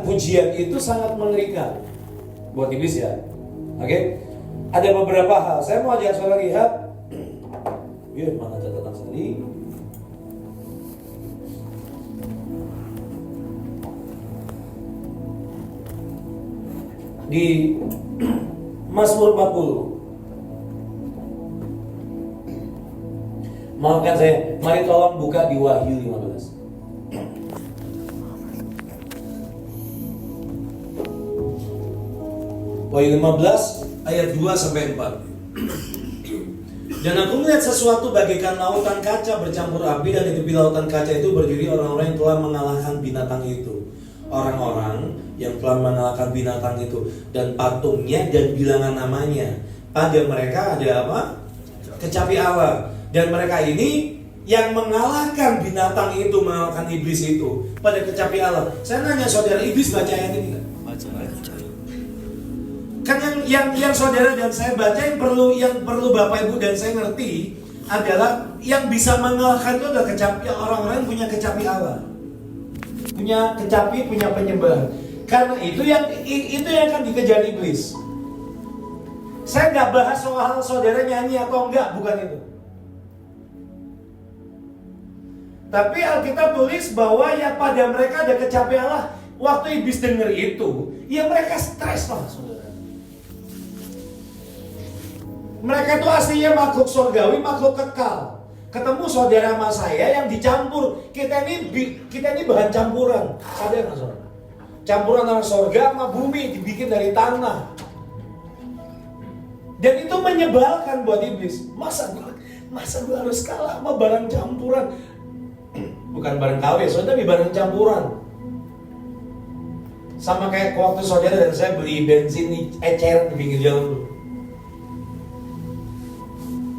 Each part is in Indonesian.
Pujian itu sangat mengerikan buat iblis ya. Oke? Ada beberapa hal. Saya mau ajak saudara lihat. Mana catatan tadi? Di Mazmur 40. Maafkan saya, mari tolong buka di Wahyu 15. Wahyu 15 ayat 2 sampai 4. Dan aku melihat sesuatu bagaikan lautan kaca bercampur api, dan di tepi lautan kaca itu berdiri orang-orang yang telah mengalahkan binatang itu. Orang-orang yang telah mengalahkan binatang itu dan patungnya dan bilangan namanya. Pada mereka ada apa? Kecapi Allah. Dan mereka ini yang mengalahkan binatang itu, mengalahkan iblis itu pada kecapi Allah. Saya nanya saudara, iblis baca ayat ini nggak? Baca. Kan yang saudara dan saya baca, yang perlu Bapak Ibu dan saya ngerti adalah yang bisa mengalahkan itu adalah kecapi, orang-orang yang punya kecapi Allah, punya kecapi, punya penyembah. Karena itu yang akan dikejar iblis. Saya nggak bahas soal saudara nyanyi atau enggak, bukan itu. Tapi Alkitab tulis bahwa ya pada mereka ada kecapi Allah. Waktu iblis dengar itu, ya mereka stres lah saudara. Mereka itu aslinya makhluk surgawi, makhluk kekal. Ketemu saudara sama saya yang dicampur. Kita ini bahan campuran. Sadar nggak saudara? Campuran antara surga sama bumi, dibikin dari tanah. Dan itu menyebalkan buat iblis. Masa gue harus kalah sama barang campuran? Bukan barang KW, saudara, tapi barang campuran. Sama kayak waktu saudara dan saya beli bensin eceran di pinggir jalan.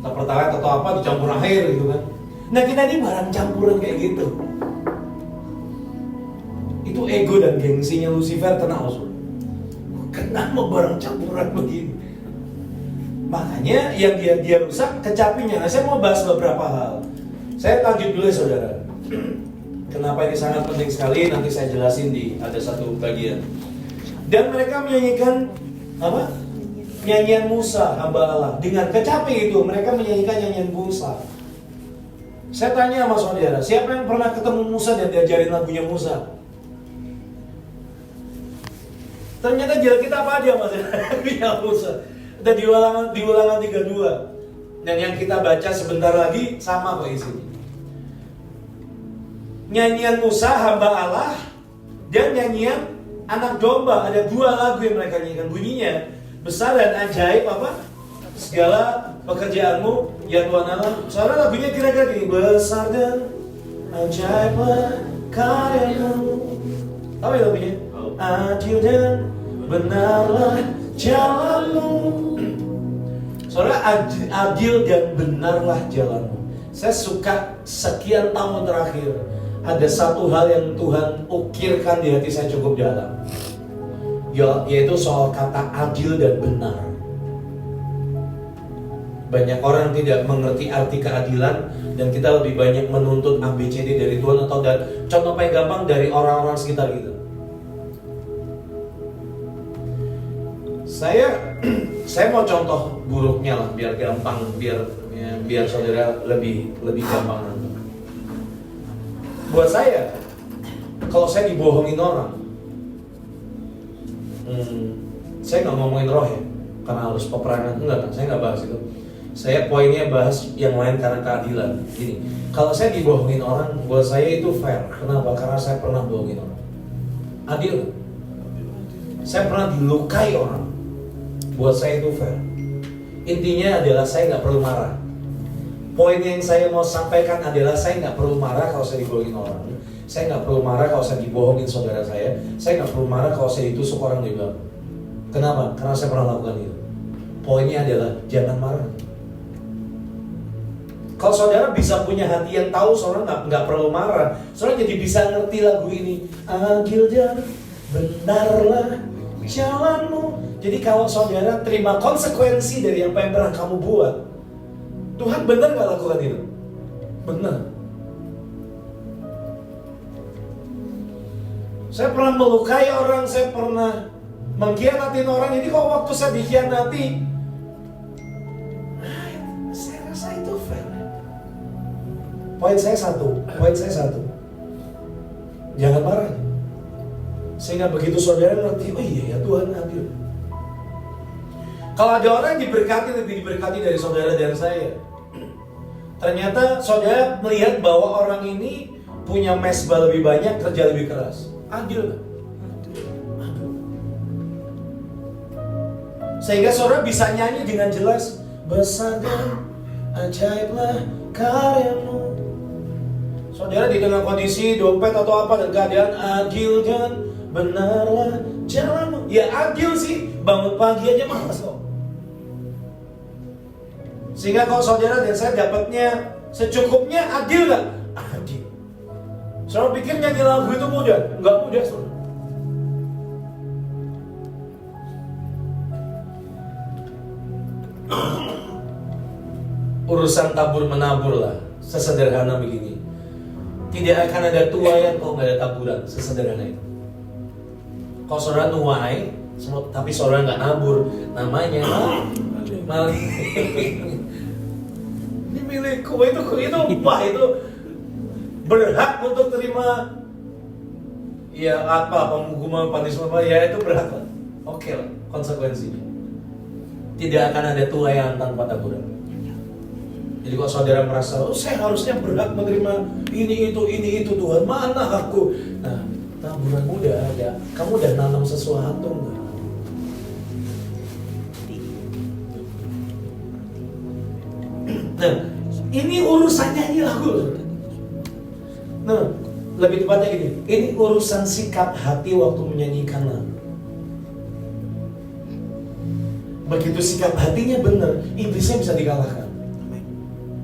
Pertalite atau apa dicampur air gitu kan. Nah kita ini barang campuran kayak gitu. Itu ego dan gengsinya Lucifer kena usul. Kenapa barang campuran begini? Makanya yang dia rusak kecapinya. Nah saya mau bahas beberapa hal. Saya lanjut dulu ya saudara. Kenapa ini sangat penting sekali, nanti saya jelasin di ada satu bagian. Dan mereka menyanyikan apa? Nyanyian Musa, hamba Allah. Dengan kecapi itu, mereka menyanyikan nyanyian Musa. Saya tanya sama saudara, siapa yang pernah ketemu Musa dan diajarin lagunya Musa? Ternyata jalan kita apa aja mas? Lagunya Musa. Ada di ulangan 32. Dan yang kita baca sebentar lagi, sama kok isinya. Nyanyian Musa, hamba Allah, dan nyanyian anak domba. Ada dua lagu yang mereka nyanyikan. Bunyinya, besar dan ajaib apa? Segala pekerjaanmu ya Tuhan Allah. Soalnya lagunya kira-kira gini, besar dan ajaiblah karyamu. Tahu ya lagunya? Adil dan benarlah jalanmu. Soalnya adil dan benarlah jalanmu. Saya suka sekian tahun terakhir ada satu hal yang Tuhan ukirkan di hati saya cukup dalam, yaitu soal kata adil dan benar. Banyak orang tidak mengerti arti keadilan, dan kita lebih banyak menuntut ABCD dari Tuhan, atau contoh paling gampang dari orang-orang sekitar kita. Saya mau contoh buruknya lah, biar gampang, biar saudara lebih gampang nanti. Buat saya, kalau saya dibohongin orang, saya nggak ngomongin roh ya, karena harus peperangan, enggak, saya nggak bahas itu. Saya poinnya bahas yang lain karena keadilan. Gini, kalau saya dibohongin orang, buat saya itu fair. Kenapa? Karena saya pernah bohongin orang. Adil. Saya pernah dilukai orang. Buat saya itu fair. Intinya adalah saya nggak perlu marah. Poin yang saya mau sampaikan adalah saya nggak perlu marah kalau saya dibohongin orang. Saya nggak perlu marah kalau saya dibohongin saudara saya. Saya nggak perlu marah kalau saya ditusuk orang juga. Kenapa? Karena saya pernah lakukan itu. Poinnya adalah jangan marah. Kalau saudara bisa punya hati yang tahu, saudara nggak perlu marah. Saudara jadi bisa ngerti lagu ini. Adil dan benarlah jalanmu. Jadi kalau saudara terima konsekuensi dari apa yang pernah kamu buat, Tuhan benar nggak lakukan itu? Benar. Saya pernah melukai orang, saya pernah mengkhianati orang. Jadi kok waktu saya dikhianati, saya rasa itu fair. Poin saya satu. Jangan marah. Sehingga begitu saudara ngerti, oh iya ya Tuhan adil. Kalau ada orang yang diberkati, lebih diberkati dari saudara dan saya. Ternyata saudara melihat bahwa orang ini punya mesbah lebih banyak, kerja lebih keras. Adil gak? Adil. Sehingga saudara bisa nyanyi dengan jelas, besar dan ajaiblah karyamu. Saudara di tengah kondisi dompet atau apa dan keadaan, adil dan benarlah jalanmu. Ya adil sih, bangun pagi aja malas kok. Sehingga kalau saudara dan saya dapatnya secukupnya, adil gak? Adil. Saudara pikir nyanyi lagu itu mudah? Enggak mudah, saudara. Urusan tabur menabur lah, sesederhana begini. Tidak akan ada tuaian kalau nggak ada taburan, sesederhana itu. Kalau saudara nuai, tapi saudara nggak nabur, namanya maling. Ini milikku, itu wah itu berhak untuk terima ya apa penghukuman punishment apa ya, itu berhak lah. Oke lah konsekuensinya. Tidak akan ada tuaian tanpa taburan. Jadi kalau saudara merasa, oh saya harusnya berhak menerima ini itu Tuhan, mana aku? Nah, taburanmu udah ada, kamu udah nanam sesuatu enggak? Nah, ini urusannya ini lagu. Nah, lebih tepatnya gini, ini urusan sikap hati waktu menyanyikan lagu. Begitu sikap hatinya benar, iblisnya bisa dikalahkan.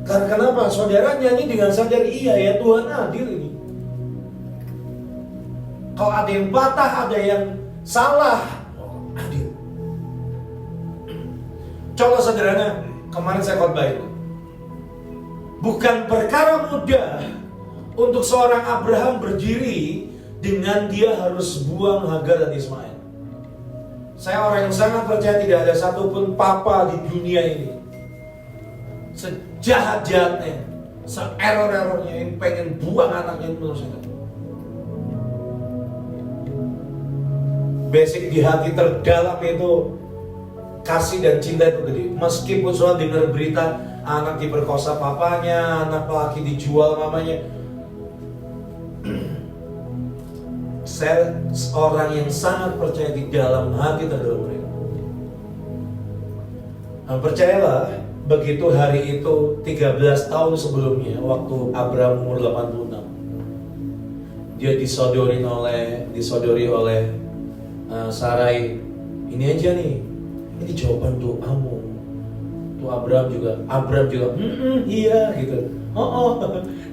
Karena kenapa? Saudara nyanyi dengan sadar, iya ya Tuhan adil ini. Kalau ada yang patah, ada yang salah, adil. Contoh sederhana, kemarin saya khotbah itu. Bukan perkara mudah untuk seorang Abraham berdiri dengan dia harus buang Hagar dan Ismail. Saya orang yang sangat percaya tidak ada satupun papa di dunia ini sejahat-jahatnya, se-error-errornya yang pengen buang anaknya menurut saya. Basic di hati terdalam itu kasih dan cinta itu gede. Meskipun soal dengar berita anak diperkosa papanya, anak laki dijual mamanya, saya orang yang sangat percaya di dalam hati terdalam mereka. Nah, percayalah, begitu hari itu 13 tahun sebelumnya, waktu Abraham umur 86, dia disodori oleh Sarai. Ini aja nih, ini jawaban doamu. Tuh Abraham juga iya gitu.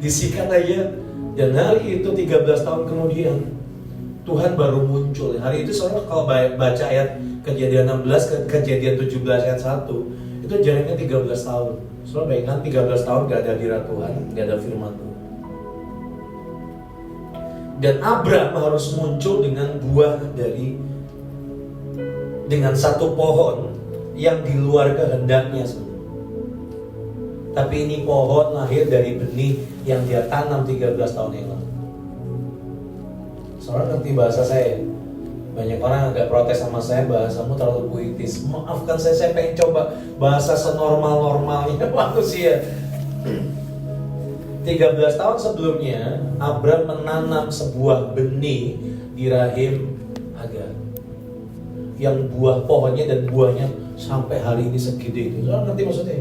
Disikat aja. Dan hari itu 13 tahun kemudian Tuhan baru muncul. Hari itu saudara kalau baca ayat Kejadian 16 ke Kejadian 17 ayat 1, itu jaraknya 13 tahun. Saudara bayangkan 13 tahun gak ada hadirat Tuhan, gak ada firman Tuhan. Dan Abraham harus muncul dengan dengan satu pohon yang di luar kehendaknya. Tapi ini pohon lahir dari benih yang dia tanam 13 tahun yang lalu. Saudara ngerti bahasa saya? Banyak orang agak protes sama saya, bahasamu terlalu puitis. Maafkan saya pengen coba bahasa senormal-normalnya manusia. 13 tahun sebelumnya, Abraham menanam sebuah benih di rahim Hagar. Yang buah pohonnya dan buahnya sampai hari ini segede itu. Saudara ngerti maksudnya?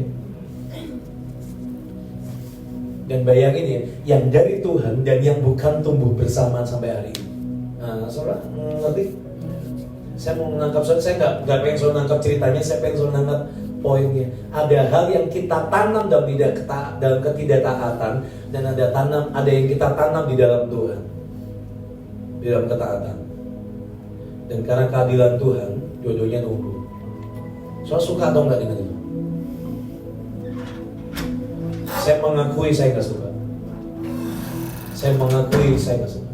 Dan bayangin ya, yang dari Tuhan dan yang bukan tumbuh bersamaan sampai hari ini. Nah, saudara ngerti? Saya mau menangkap, saya nggak pengen soal nangkap ceritanya, saya pengen soal nangkap poinnya. Ada hal yang kita tanam dalam ketidaktaatan, dan ada yang kita tanam di dalam Tuhan, di dalam ketaatan. Dan karena keadilan Tuhan, dua-duanya tumbuh. Soal suka atau enggak dengan itu? Saya mengakui saya nggak suka. Saya mengakui saya nggak suka.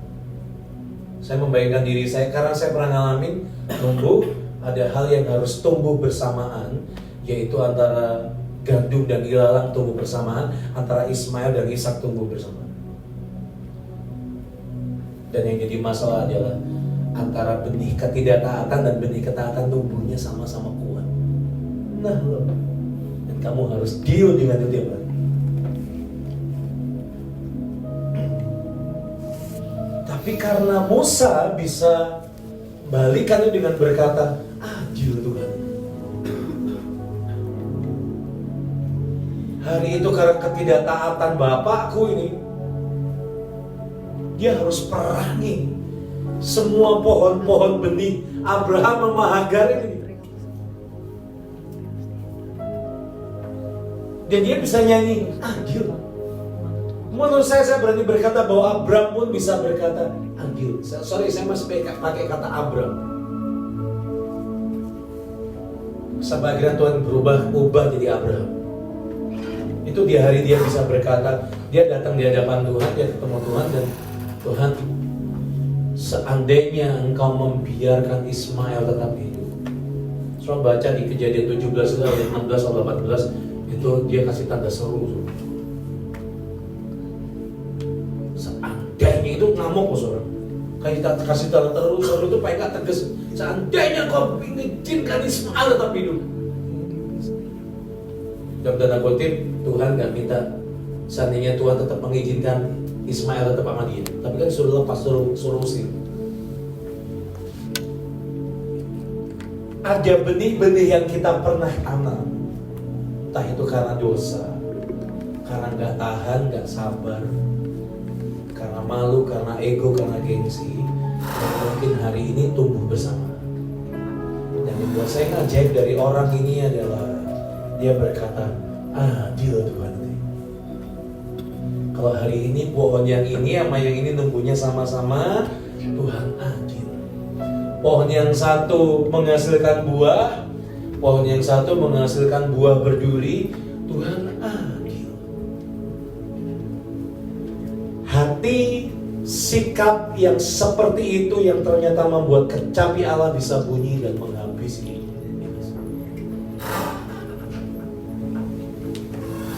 Saya membayangkan diri saya, karena saya pernah ngalamin tumbuh, ada hal yang harus tumbuh bersamaan, yaitu antara gandum dan ilalang tumbuh bersamaan, antara Ismail dan Ishak tumbuh bersamaan. Dan yang jadi masalah adalah antara benih ketidaktaatan dan benih ketaatan tumbuhnya sama-sama kuat. Nah loh, dan kamu harus deal dengan itu tiap hari. Tapi karena Musa bisa balikan itu dengan berkata, adil Tuhan. Hari itu karena ketidaktaatan bapakku ini, dia harus perangi semua pohon-pohon benih Abraham sama Hagar ini. Dan dia bisa nyanyi, adil. Menurut saya berani berkata bahwa Abraham pun bisa berkata adil. Sorry, saya masih pakai kata Abraham. Sebagian Tuhan ubah jadi Abraham. Itu di hari dia bisa berkata, dia datang di hadapan Tuhan, dia ketemu Tuhan, dan Tuhan, seandainya engkau membiarkan Ismail tetap hidup. Soal baca di Kejadian 17 ayat 16 atau 18, itu dia kasih tanda seru. Seandainya itu ngamuk saudara. Kayak kasih tanda terus seru itu paling gak tegas. Seandainya kau mengizinkan Ismail tetap hidup. Dalam tanda kutip, Tuhan gak minta seandainya Tuhan tetap mengizinkan Ismail tetap sama dia, tapi kan suruh lepas, suruh usir. Ada benih-benih yang kita pernah tanam, entah itu karena dosa, karena gak tahan, gak sabar, karena malu, karena ego, karena gengsi, dan mungkin hari ini tumbuh bersama. Dan yang buat saya ngajaib dari orang ini adalah dia berkata, adil Tuhan. Kalau hari ini pohon yang ini sama yang ini tumbuhnya sama-sama, Tuhan adil. Pohon yang satu menghasilkan buah, pohon yang satu menghasilkan buah berduri, Tuhan adil. Hati sikap yang seperti itu yang ternyata membuat kecapi Allah bisa bunyi dan menghabisi.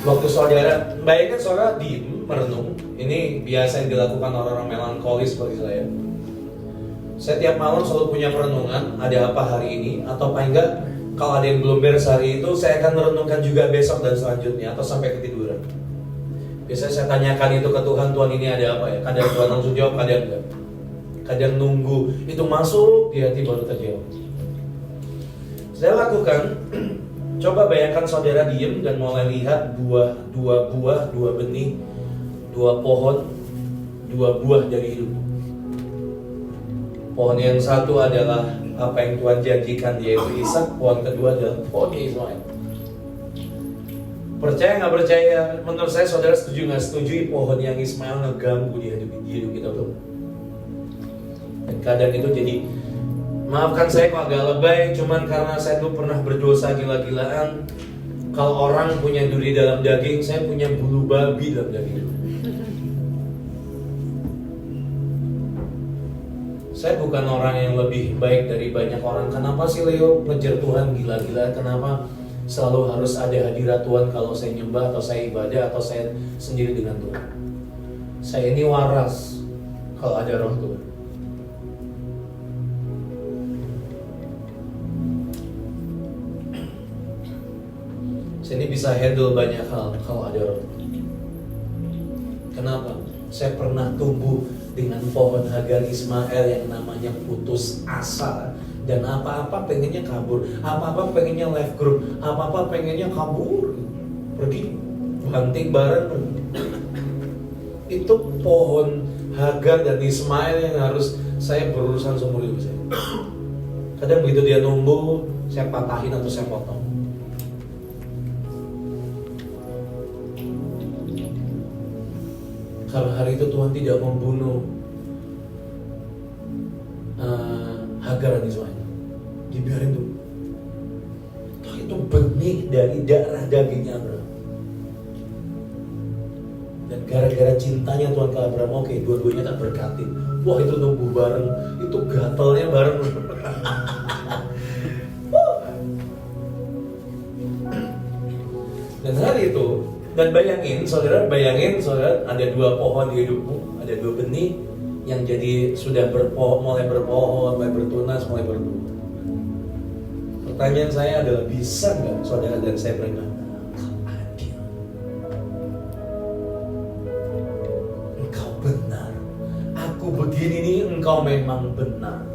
Waktu saudara, bayangkan saudara diem merenung, ini biasa yang dilakukan orang-orang melankolis seperti saya. Saya tiap malam selalu punya perenungan, ada apa hari ini, atau paling enggak kalau ada yang belum beres hari itu, saya akan merenungkan juga besok dan selanjutnya, atau sampai ketiduran. Biasanya saya tanyakan itu ke Tuhan, Tuhan ini ada apa ya? Kadang Tuhan langsung jawab, kadang enggak. Kadang nunggu itu masuk di hati baru terjawab. Saya lakukan. Coba bayangkan saudara diem dan mulai lihat dua benih, dua pohon, dua buah dari hidup. Pohon yang satu adalah apa yang Tuhan janjikan, yaitu Ishak. Pohon kedua adalah pohon Ismail. Percaya nggak percaya? Menurut saya saudara setuju nggak setuju pohon yang Ismail ngeganggu di hidup kita tuh. Dan kadang itu jadi, maafkan saya kok agak lebay, cuman karena saya dulu pernah berdosa gila-gilaan. Kalau orang punya duri dalam daging, saya punya bulu babi dalam daging. Saya bukan orang yang lebih baik dari banyak orang. Kenapa sih Leo ngejar Tuhan gila-gila? Kenapa selalu harus ada hadirat Tuhan kalau saya nyembah atau saya ibadah atau saya sendiri dengan Tuhan? Saya ini waras kalau ada roh Tuhan. Saya ini bisa handle banyak hal kalau ada roh. Kenapa? Saya pernah tumbuh dengan pohon Hagar Ismail yang namanya putus asa. Dan apa-apa pengennya kabur, apa-apa pengennya live group, apa-apa pengennya kabur, pergi, hunting bareng, pergi. Itu pohon Hagar dan Ismail yang harus saya berurusan seumur hidup saya. Kadang begitu dia numbuh, saya patahin atau saya potong. Kalau hari itu Tuhan tidak membunuh Hagar dan Ismail, dibiarin tuh. Itu benih dari darah dagingnya Abraham. Dan gara-gara cintanya Tuhan ke Abraham, oke, dua-duanya tak berkatin. Wah, itu tumbuh bareng, itu gatelnya bareng. Dan hari itu, dan bayangin saudara, ada dua pohon di hidupmu, ada dua benih yang jadi sudah mulai berpohon, mulai bertunas, mulai berbuah. Pertanyaan saya adalah, bisa nggak saudara dan saya berkata, engkau adil, engkau benar, aku begini nih, engkau memang benar.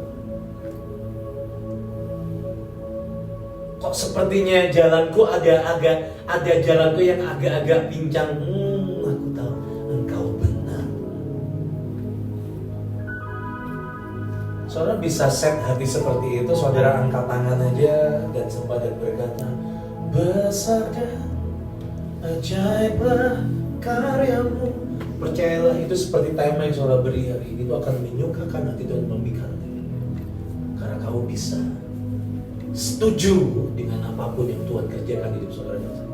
Kok sepertinya jalanku ada jalanku yang agak-agak pincang. Aku tahu engkau benar. Saudara bisa set hati seperti itu, saudara angkat tangan aja dan sembah dan berkata, besar dan ajaiblah karyamu. Percayalah, itu seperti tema yang saudara beri hari ini, itu akan menyukakan hati dan memikat hati. Karena kamu bisa setuju dengan apapun yang Tuhan kerjakan di hidup saudara dan saya.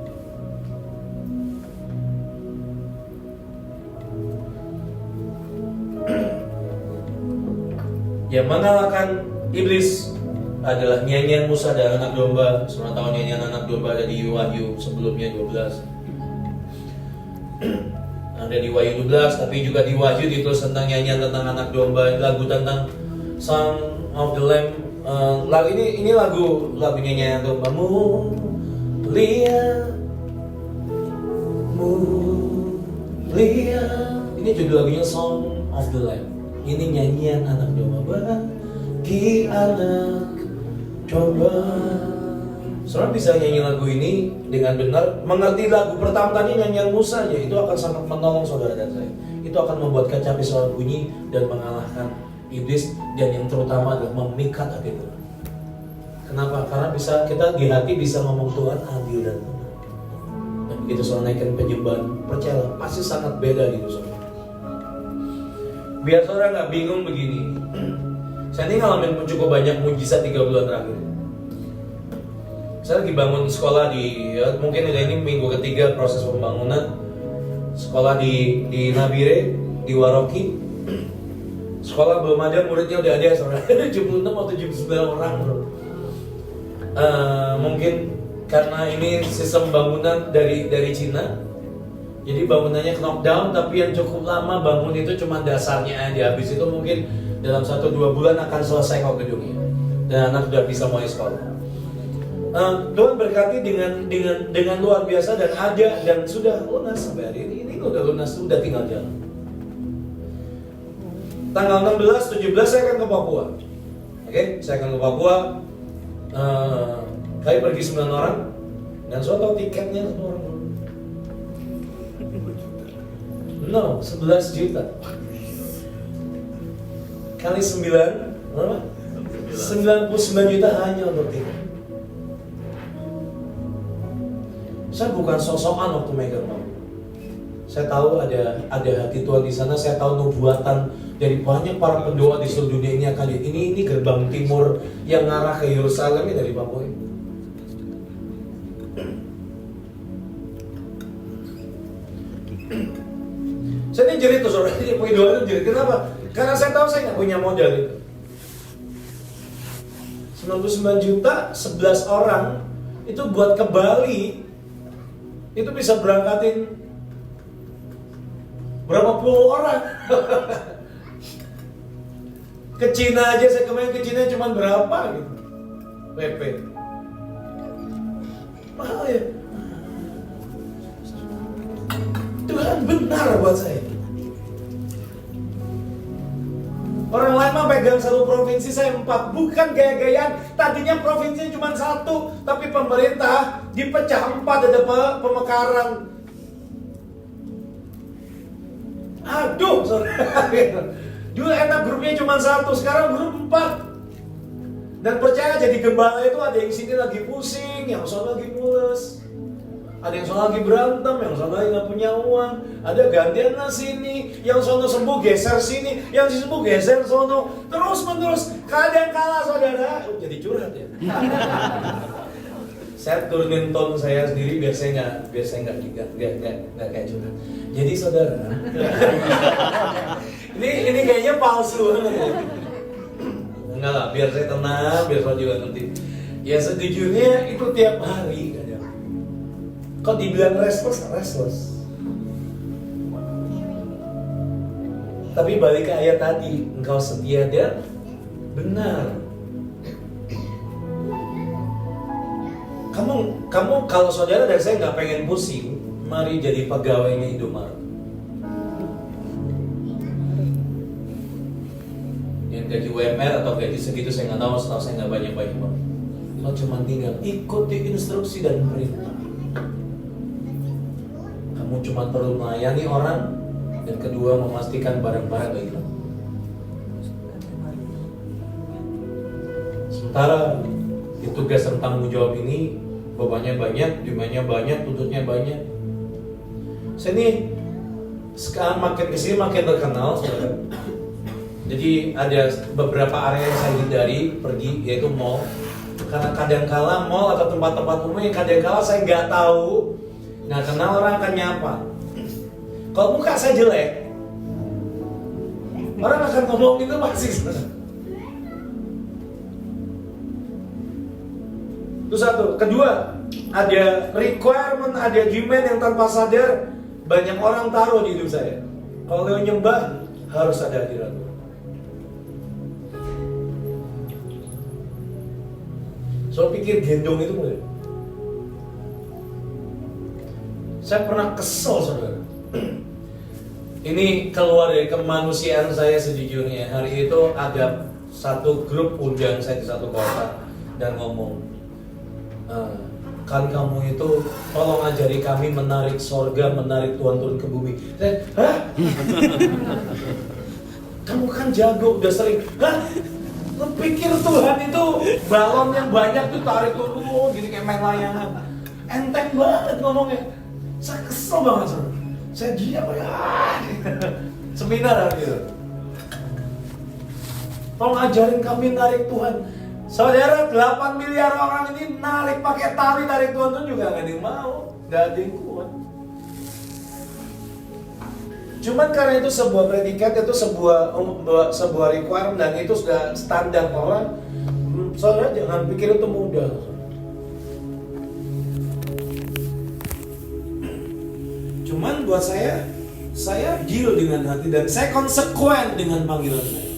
Yang mengalahkan iblis adalah nyanyian Musa dan anak domba. Semua tahu nyanyian anak domba ada di Wahyu sebelumnya 12. Ada di Wahyu 12, tapi juga di Wahyu ditulis tentang nyanyian tentang anak domba, lagu tentang Song of the Lamb. Lagu ini lagunya dombamu mulia. Ini judul lagunya Song of the Lamb. Ini nyanyian anak domba bagi anak domba. Saudara bisa nyanyi lagu ini dengan benar, mengerti lagu pertama tadi nyanyian Musa aja, itu akan sangat menolong saudara dan saya. Itu akan membuat kecapi suara bunyi dan mengalahkan iblis, dan yang terutama adalah memikat hati Tuhan. Kenapa? Karena kita di hati bisa ngomong Tuhan adil dan benar. Dan begitu saudara naikkan penyembahan, percayalah pasti sangat beda gitu saudara. Biar saudara nggak bingung begini. Saya ini ngalamin cukup banyak mujizat 3 bulan terakhir. Saya lagi bangun sekolah mungkin ini minggu ketiga proses pembangunan sekolah di Nabire, di Waroki. Sekolah belum ada, muridnya udah ada saudara. 76 atau 79 orang bro. Mungkin karena ini sistem bangunan dari Cina, jadi bangunannya knockdown, tapi yang cukup lama bangun itu cuma dasarnya aja. Habis itu mungkin dalam 1-2 bulan akan selesai kok gedungnya, dan anak sudah bisa mulai sekolah. Tuhan berkati dengan luar biasa, dan ada dan sudah lunas sampai hari ini udah lunas, sudah tinggal jalan. Tanggal 16, 17 saya akan ke Papua. Oke, saya akan ke Papua. Kami pergi 9 orang, dan saya tahu tiketnya 1 orang. No, 11 juta. Kali 9, berapa? 99 juta hanya untuk tiket. Saya bukan sosokan waktu megang mau. Saya tahu ada hati Tuhan di sana. Saya tahu nubuatan dari banyak para pendoa di seluruh dunia ini akan ini gerbang timur yang ngarah ke Yerusalem ini dari Papua. Saya ini jerit tuh saudara, ini punya doa itu jerit. Kenapa? Karena saya tahu saya nggak punya modal itu. 99 juta, 11 orang itu buat ke Bali itu bisa berangkatin berapa puluh orang. Ke Cina aja, saya kemarin ke Cina cuma berapa gitu PP. Mahal ya. Tuhan benar buat saya. Orang lain mah pegang 1 provinsi, saya 4. Bukan gaya-gayaan. Tadinya provinsinya cuma 1, tapi pemerintah dipecah 4, ada pemekaran. Aduh, saudara. Dulu enak grupnya cuma 1, sekarang grup 4. Dan percaya jadi gembala itu ada yang sini lagi pusing, yang sana lagi mules. Ada yang sana lagi berantem, yang sana lagi nggak punya uang. Ada gantian lah sini, yang sono sembuh geser sini, yang sembuh geser sono. Terus menerus, kadang kalah saudara. Jadi curhat ya. Saya turunin tone saya sendiri biar saya nggak kayak curhat. Jadi saudara, ini kayaknya palsu banget ya. Enggak lah, biar saya tenang, biar saya juga ngerti. Ya sejujurnya itu tiap hari kadang. Kok dibilang restless. Tapi balik ke ayat tadi, engkau setia dan benar. Kamu kalau saudara dan saya nggak pengen pusing, mari jadi pegawainya Indomaret. Yang gaji UMR atau gaji segitu saya nggak tahu, setahu saya nggak banyak banget. Lo cuma tinggal ikuti instruksi dan perintah. Kamu cuma perlu melayani orang, dan kedua memastikan barang-barang baik. Sementara di tugas dan tanggung jawab ini bebannya banyak, demandnya banyak, tuntutnya banyak. Saya ini sekarang makin kesini makin terkenal, saudara. Jadi ada beberapa area yang saya hindari pergi, yaitu mall. Karena kadangkala mall atau tempat-tempat umum yang kadangkala saya nggak tahu, nggak kenal orang akan nyapa. Kalau muka saya jelek, orang akan ngomong itu pasti. Itu satu. Kedua, ada requirement, ada demand yang tanpa sadar banyak orang taruh di hidup saya. Kalau nyembah harus ada hadirat. So pikir gendong itu mulai. Saya pernah kesel, saudara. Ini keluar dari kemanusiaan saya sejujurnya. Hari itu ada satu grup undang saya di satu kota dan ngomong, kan kamu itu tolong ajari kami menarik sorga, menarik Tuhan turun ke bumi. Dan, hah? Kamu kan jago, udah sering. Hah? Lu pikir Tuhan itu balon yang banyak tuh tarik turun gini kayak main layangan. Enteng banget ngomongnya. Saya kesel banget, saudara. Saya diam ya. Seminar gitu. Tolong ajarin kami narik Tuhan. Saudara, 8 miliar orang ini narik pakai tali, narik Tuhan itu juga gak ada yang mau, gak ada yang kuat. Cuman karena itu sebuah predikat, itu sebuah requirement dan itu sudah standar orang. Saudara jangan pikir itu mudah. Cuman buat saya deal dengan hati dan saya konsekuen dengan panggilan saya.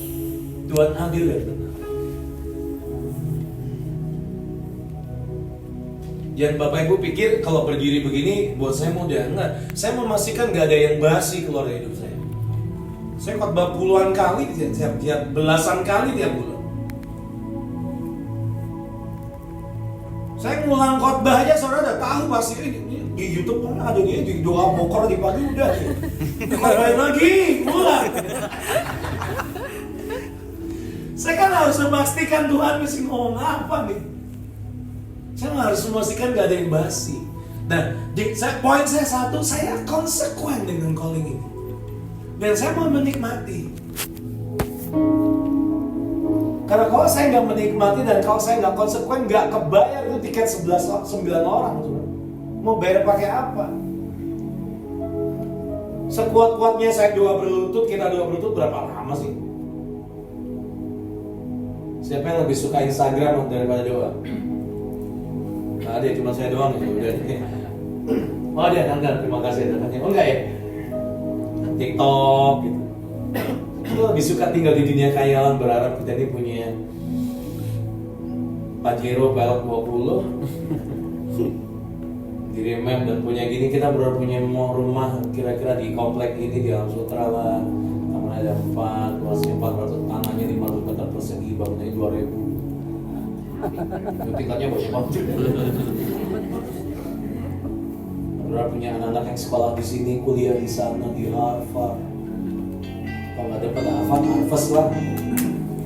Tuhan adil dan benar. Jangan Bapak Ibu pikir kalau berdiri begini buat saya mudah. Enggak, saya memastikan gak ada yang basi keluar dari hidup saya. Saya khotbah puluhan kali, tiap belasan kali tiap bulan. Saya ngulang khotbah aja, saudara udah tahu pasti di YouTube kan ada dia di doa bokor di pagi udah. Khotbahin lagi, ulang. Saya kan harus memastikan Tuhan mesti ngomong apa nih. Saya harus memastikan gak ada yang basi. Nah, poin saya satu, saya konsekuen dengan calling ini. Dan saya mau menikmati. Karena kalau saya nggak menikmati dan kalau saya nggak konsekuen, nggak kebayar itu tiket 9 orang. Mau bayar pakai apa? Sekuat-kuatnya saya doa berlutut, kita doa berlutut berapa lama sih? Siapa yang lebih suka Instagram daripada doa? Nah, ada cuma saya doang gitu. Oh dia tanggal, terima kasih datangnya. Oh enggak ya? TikTok gitu. Aku lebih suka tinggal di dunia khayalan, berharap kita ini punya Pajero balok 20 di remem dan punya gini, kita berharap punya rumah kira-kira di komplek ini di Alam Sutra lah. Taman ada 4, luasnya 400, tanahnya 500 meter persegi, bangunannya 2000. Tingkatnya banyak banget. Berharap punya anak-anak yang sekolah di sini, kuliah di sana, di Harvard. Kalau nggak dapat Harvard lah.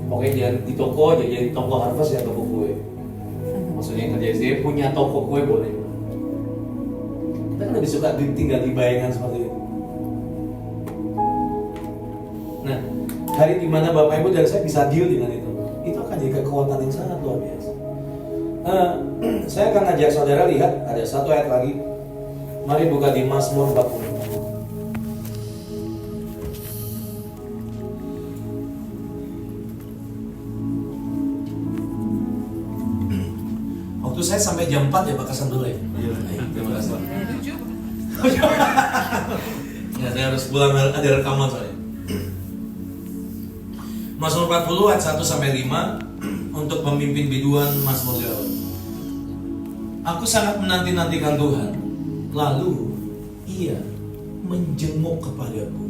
Pokoknya jangan di toko aja, jadi toko Harvard ya toko kue. Maksudnya yang kerja di sini punya toko kue boleh. Kita kan lebih suka tinggal di bayangan seperti itu. Nah, hari dimana Bapak Ibu dan saya bisa deal dengan itu akan jadi kekuatan yang sangat luar biasa. Saya akan ajak saudara lihat ada satu ayat lagi. Mari buka di Mazmur 40. Waktu saya sampai jam 4 ya, bakasan dulu ya. Terima kasih. Ya, saya harus pulang, ada rekaman soalnya. Mazmur 40 ayat 1 sampai 5 untuk pemimpin biduan Mazmur Daud. Aku sangat menanti-nantikan Tuhan, lalu Ia menjenguk kepadaku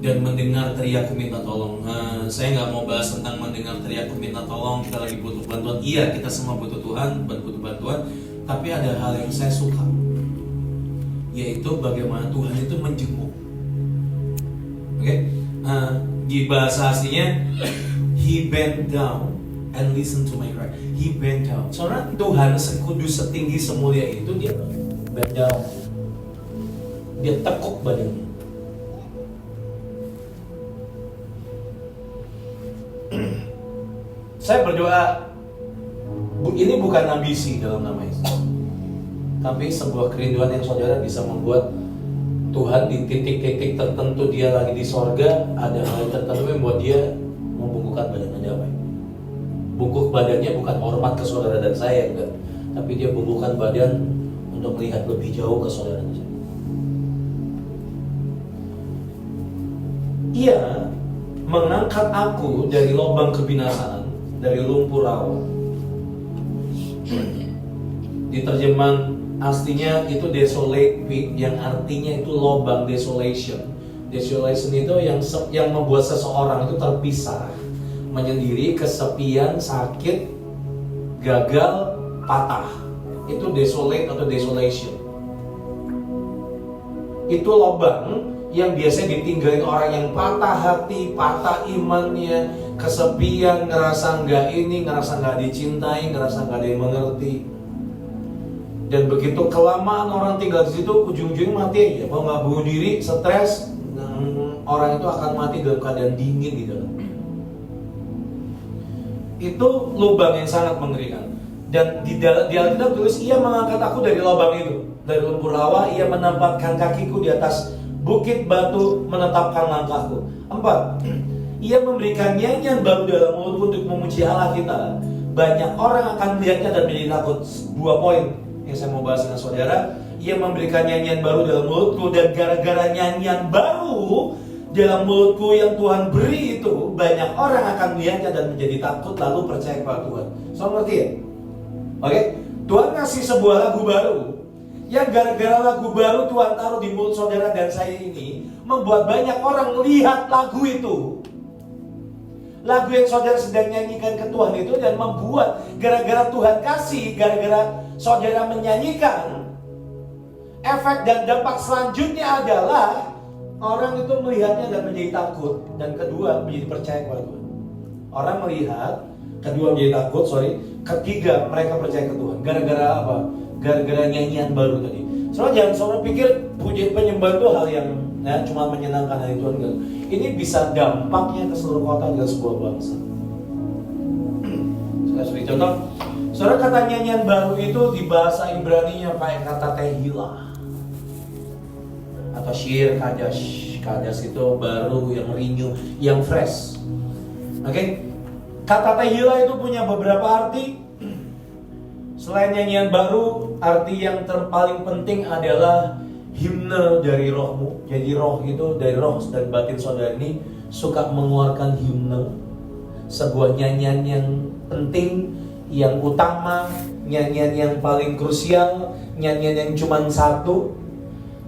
dan mendengar teriakku minta tolong. Saya nggak mau bahas tentang mendengar teriakku minta tolong. Kita lagi butuh bantuan. Iya, kita semua butuh Tuhan, butuh bantuan. Tapi ada hal yang saya suka, yaitu bagaimana Tuhan itu menjenguk. Oke? Di bahasa aslinya, He bent down and listen to my cry. He bent down. Soalnya Tuhan sekudus, setinggi, semulia itu, dia bent down. Dia tekuk badannya. Saya berdoa, ini bukan ambisi dalam nama Yesus, tapi sebuah kerinduan yang saudara bisa membuat Tuhan di titik-titik tertentu dia lagi di sorga, ada hal tertentu yang membuat dia membungkukkan badannya. Apa? Bungkuk badannya bukan hormat ke saudara dan saya, enggak. Tapi dia bungkukkan badan untuk melihat lebih jauh ke saudara dan saya. Ia mengangkat aku dari lubang kebinasaan, dari lumpur rawa. Di terjemahan aslinya itu desolate pit, yang artinya itu lubang, desolation. Desolation itu yang membuat seseorang itu terpisah, menyendiri, kesepian, sakit, gagal, patah. Itu desolate atau desolation. Itu lubang yang biasanya ditinggalin orang yang patah hati, patah imannya, kesepian, ngerasa nggak ini, ngerasa nggak dicintai, ngerasa nggak ada yang mengerti. Dan begitu kelamaan orang tinggal di situ, ujung-ujungnya mati aja. Kalau nggak bunuh diri, stres, orang itu akan mati dalam keadaan dingin gitu. Itu lubang yang sangat mengerikan. Dan di Alkitab tulis, Ia mengangkat aku dari lubang itu, dari lumpur rawa. Ia menempatkan kakiku di atas bukit batu, menetapkan langkahku. 4. Ia memberikan nyanyian baru dalam mulutku untuk memuji Allah kita. Banyak orang akan melihatnya dan menjadi takut. 2 poin yang saya mau bahas dengan saudara. Ia memberikan nyanyian baru dalam mulutku, dan gara-gara nyanyian baru dalam mulutku yang Tuhan beri itu, banyak orang akan melihatnya dan menjadi takut lalu percaya kepada Tuhan. So, ngerti ya? Oke? Tuhan ngasih sebuah lagu baru, yang gara-gara lagu baru Tuhan taruh di mulut saudara dan saya ini, membuat banyak orang lihat lagu itu. Lagu yang saudara sedang nyanyikan ke Tuhan itu, dan membuat gara-gara Tuhan kasih, gara-gara saudara menyanyikan, efek dan dampak selanjutnya adalah orang itu melihatnya dan menjadi takut. Dan kedua, menjadi percaya kepada Tuhan. Orang melihat, kedua menjadi takut, ketiga mereka percaya ke Tuhan. Gara-gara apa? Gara-gara nyanyian baru tadi. Soalnya jangan saudara pikir puji penyembahan itu hal yang cuma menyenangkan hati Tuhan, enggak. Ini bisa dampaknya ke seluruh kota dan sebuah bangsa. Saya beri contoh. Saudara, kata nyanyian baru itu di bahasa Ibrani-nya pakai kata tehillah atau shir kadash. Kadash itu baru, yang renew, yang fresh. Oke? Kata tehillah itu punya beberapa arti. Selain nyanyian baru, arti yang paling penting adalah himne dari rohmu. Jadi roh itu, dari roh dan batin saudara ini suka mengeluarkan himne, sebuah nyanyian yang penting, yang utama, nyanyian yang paling krusial, nyanyian yang cuma satu.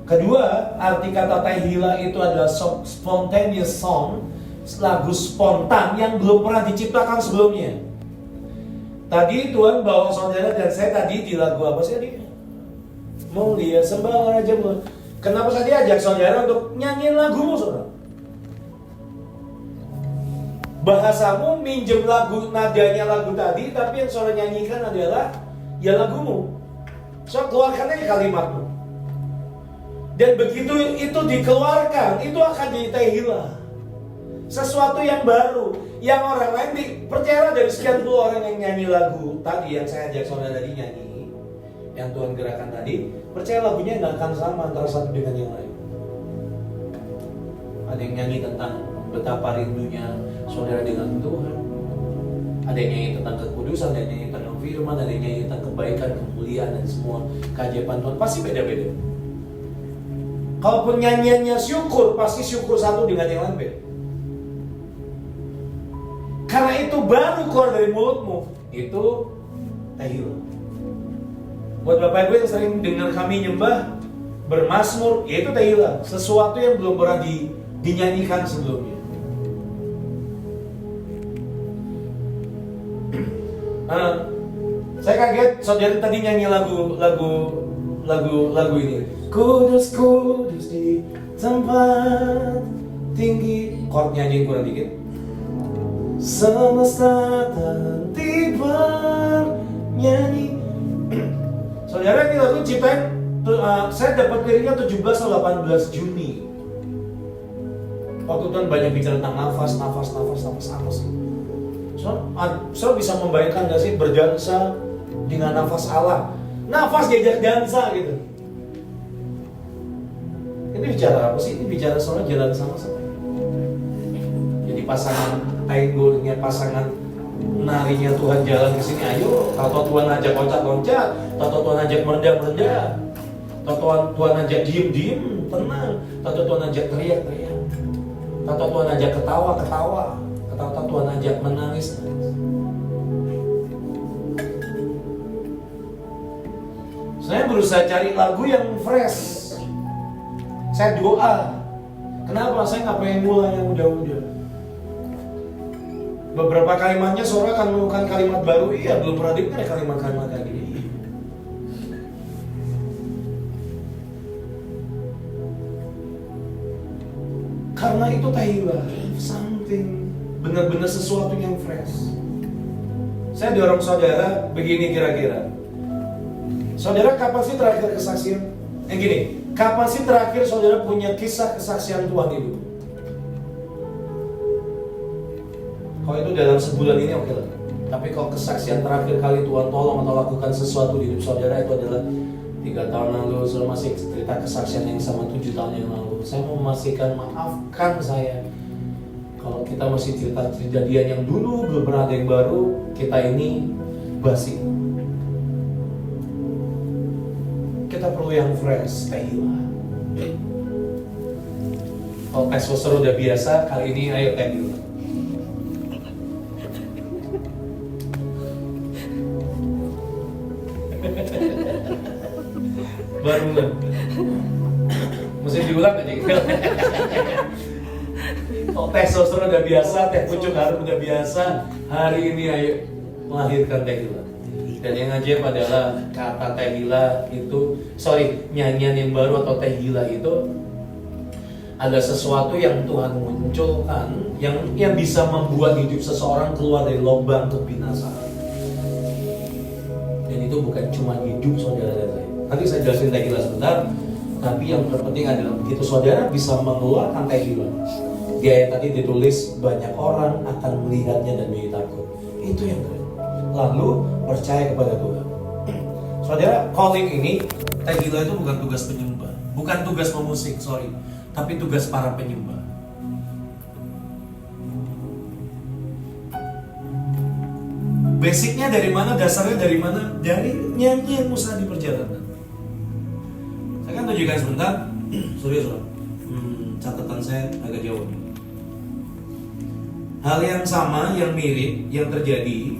Kedua, arti kata tehillah itu adalah spontaneous song, lagu spontan yang belum pernah diciptakan sebelumnya. Tadi Tuhan bawa saudara dan saya tadi di lagu apa sih tadi? Mulia sembah Raja Mulia. Kenapa saya diajak saudara untuk nyanyiin lagumu, saudara? Bahasamu minjem lagu, nadanya lagu tadi, tapi yang saudara nyanyikan adalah ya lagumu. So, keluarkan aja kalimatmu. Dan begitu itu dikeluarkan, itu akan jadi tehillah. Sesuatu yang baru, yang orang lain percayalah dari sekian puluh orang yang nyanyi lagu tadi yang saya ajak saudara tadi nyanyi, yang Tuhan gerakan tadi, percaya lagunya nggak akan sama antara satu dengan yang lain. Ada yang nyanyi tentang betapa rindunya saudara dengan Tuhan, ada yang nyanyi tentang kekudusan, ada yang nyanyi tentang firman, ada yang nyanyi tentang kebaikan, kemuliaan dan semua keajaiban Tuhan. Pasti beda-beda. Kalaupun nyanyiannya syukur, pasti syukur satu dengan yang lain beda. Karena itu baru keluar dari mulutmu, itu tahiyul. Buat Bapak Ibu yang sering dengar kami nyembah, bermazmur, ya itu tahiyul. Sesuatu yang belum pernah dinyanyikan sebelumnya. Saya kaget saudara tadi nyanyi lagu ini. Kudus kudus di tempat tinggi. Chord nyanyi kurang dikit. Semesta tanti bernyanyi. Saudara, ini lagu ciptaan saya dapat liriknya 17 atau 18 Juni. Waktu Tuhan banyak bicara tentang nafas. So bisa membayangkan gak sih berdansa dengan nafas Allah? Nafas diajak dansa gitu. Ini bicara apa sih? Ini bicara soal jalan sama-sama. Jadi pasangan tanggulnya, pasangan narinya Tuhan jalan ke sini, ayo. Tahu Tuhan ajak loncat-loncat, tahu Tuhan ajak merendah-merendah, tahu Tuhan ajak diem-diem, tenang, tahu Tuhan ajak teriak-teriak, tahu Tuhan ajak ketawa-ketawa, tahu Tuhan ajak menangis. Saya berusaha cari lagu yang fresh. Saya doa. Kenapa? Saya nggak pengen mulai yang udah-udah. Beberapa kalimatnya saudara akan menemukan kalimat baru. Iya, belum pernah dengar kalimat-kalimat kayak gini. Karena itu tahiyul, something, benar-benar sesuatu yang fresh. Saya dorong saudara begini kira-kira. Saudara kapan sih terakhir kesaksian? Gini, kapan sih terakhir saudara punya kisah kesaksian Tuhan itu? Kalau itu dalam sebulan ini oke lah. Tapi kalau kesaksian terakhir kali Tuhan tolong atau lakukan sesuatu di hidup saudara itu adalah 3 tahun lalu, saudara masih cerita kesaksian yang sama 7 tahun yang lalu. Saya mau memastikan, maafkan saya kalau kita masih cerita kejadian yang dulu, belum pernah ada yang baru, kita ini basi. Kita perlu yang fresh, tahiyul. Kalau tes poster udah biasa, kali ini ayo tahiyul. Baru kan? Mesti diulang aja gitu. Kalau testosteron udah biasa, teh pucuk harum udah biasa, hari ini ayo melahirkan tahiyul. Dan yang ajaib adalah kata tahiyul itu, nyanyian yang baru atau tahiyul itu ada sesuatu yang Tuhan munculkan yang bisa membuat hidup seseorang keluar dari lubang kebinasaan. Dan itu bukan cuma hidup saudara dan saya. Nanti saya jelasin tahiyul sebentar. Tapi yang terpenting adalah begitu saudara bisa mengeluarkan tahiyul, di ayat tadi ditulis banyak orang akan melihatnya dan menjadi takut. Itu yang keren. Lalu percaya kepada Tuhan. Saudara, calling ini tahiyul itu bukan tugas penyembah, bukan tugas pemusik, tapi tugas para penyembah. Basicnya dari mana? Dasarnya dari mana? Dari nyanyianmu saat di perjalanan. Saya akan tunjukkan sebentar. Sorry. Catatan saya agak jauh. Hal yang sama, yang mirip, yang terjadi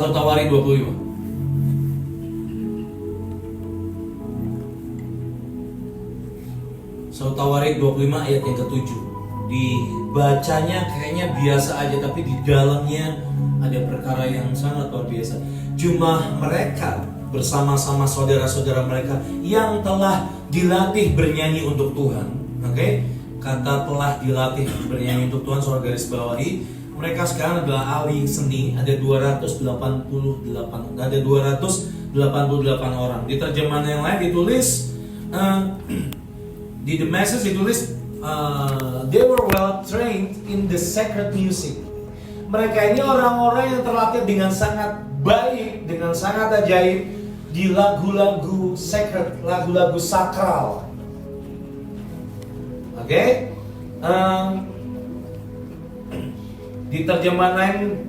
1 Tawarik 25. Satu Tawarik 25 ayat yang ke-7. Dibacanya kayaknya biasa aja, tapi di dalamnya ada perkara yang sangat luar biasa. Jumlah mereka bersama-sama saudara-saudara mereka yang telah dilatih bernyanyi untuk Tuhan. Oke? Kata telah dilatih bernyanyi untuk Tuhan, saudara garis bawahi. Mereka sekarang adalah ahli seni, ada 288 orang. Di terjemahan yang lain ditulis di The Message ditulis they were well trained in the sacred music. Mereka ini orang-orang yang terlatih dengan sangat baik, dengan sangat ajaib di lagu-lagu sacred, lagu-lagu sakral. Oke? Di terjemahan lain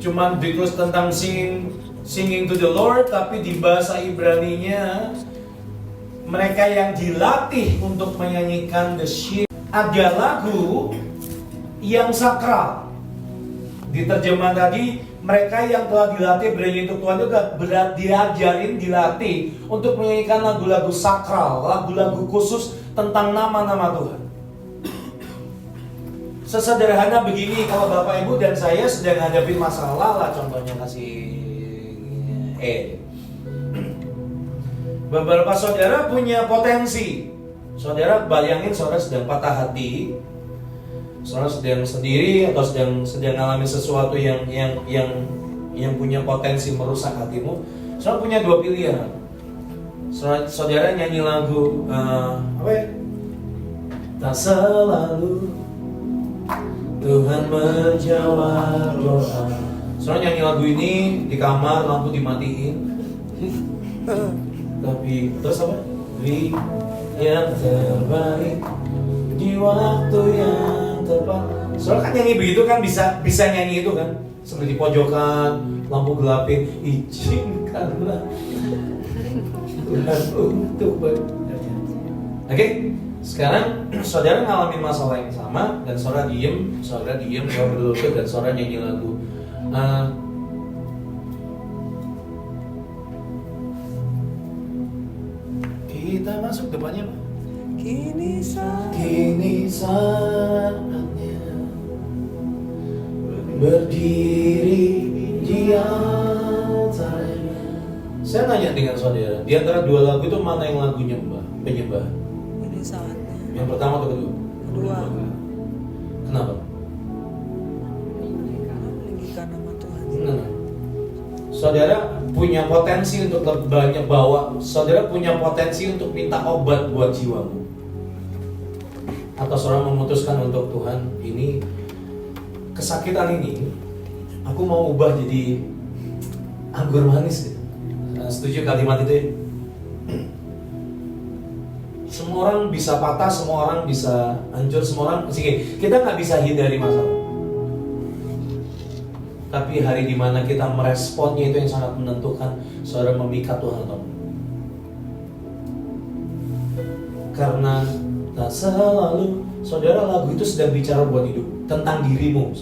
cuma ditulis tentang singing to the Lord, tapi di bahasa Ibrani-nya mereka yang dilatih untuk menyanyikan the sheep. Ada lagu yang sakral. Di terjemahan tadi, mereka yang telah dilatih bernyanyi untuk Tuhan itu diajarin, dilatih untuk menyanyikan lagu-lagu sakral, lagu-lagu khusus tentang nama-nama Tuhan. Sesederhana begini, kalau Bapak Ibu dan saya sedang hadapi masalah lah, contohnya kasih beberapa saudara punya potensi. Saudara bayangin saudara sedang patah hati, saudara sedang sendiri atau sedang alami sesuatu yang punya potensi merusak hatimu. Saudara punya dua pilihan. Saudara nyanyi lagu apa ya? Tak selalu Tuhan menjawab doa. Saudara nyanyi lagu ini di kamar, lampu dimatiin. Tapi terus apa? Beri yang terbaik di waktu yang tepat. Saudara kan nyanyi begitu kan bisa nyanyi itu kan, seperti pojokan, lampu gelapin, izinkanlah Tuhan untuk bekerja. Oke? Sekarang saudara ngalamin masalah yang sama dan saudara diem, saudara berlutut dan saudara nyanyi lagu. Kita masuk depannya Pak. Kini saatnya berdiri di altarnya. Saya nanya dengan saudara, di antara dua lagu itu mana yang lagu penyembah? Ini saatnya. Yang pertama atau kedua? Kedua. Kenapa? Meninggikan nama Tuhan. Saudara punya potensi untuk banyak bawa. Saudara punya potensi untuk minta obat buat jiwamu. Atau saudara memutuskan untuk Tuhan, ini kesakitan ini aku mau ubah jadi anggur manis gitu. Setuju kalimat itu ya? Semua orang bisa patah, semua orang bisa hancur, semua orang kita nggak bisa hindari masalah. Tapi hari dimana kita meresponnya itu yang sangat menentukan saudara memikat Tuhan atau enggak. Karena tak selalu saudara lagu itu sedang bicara buat hidup, tentang dirimu,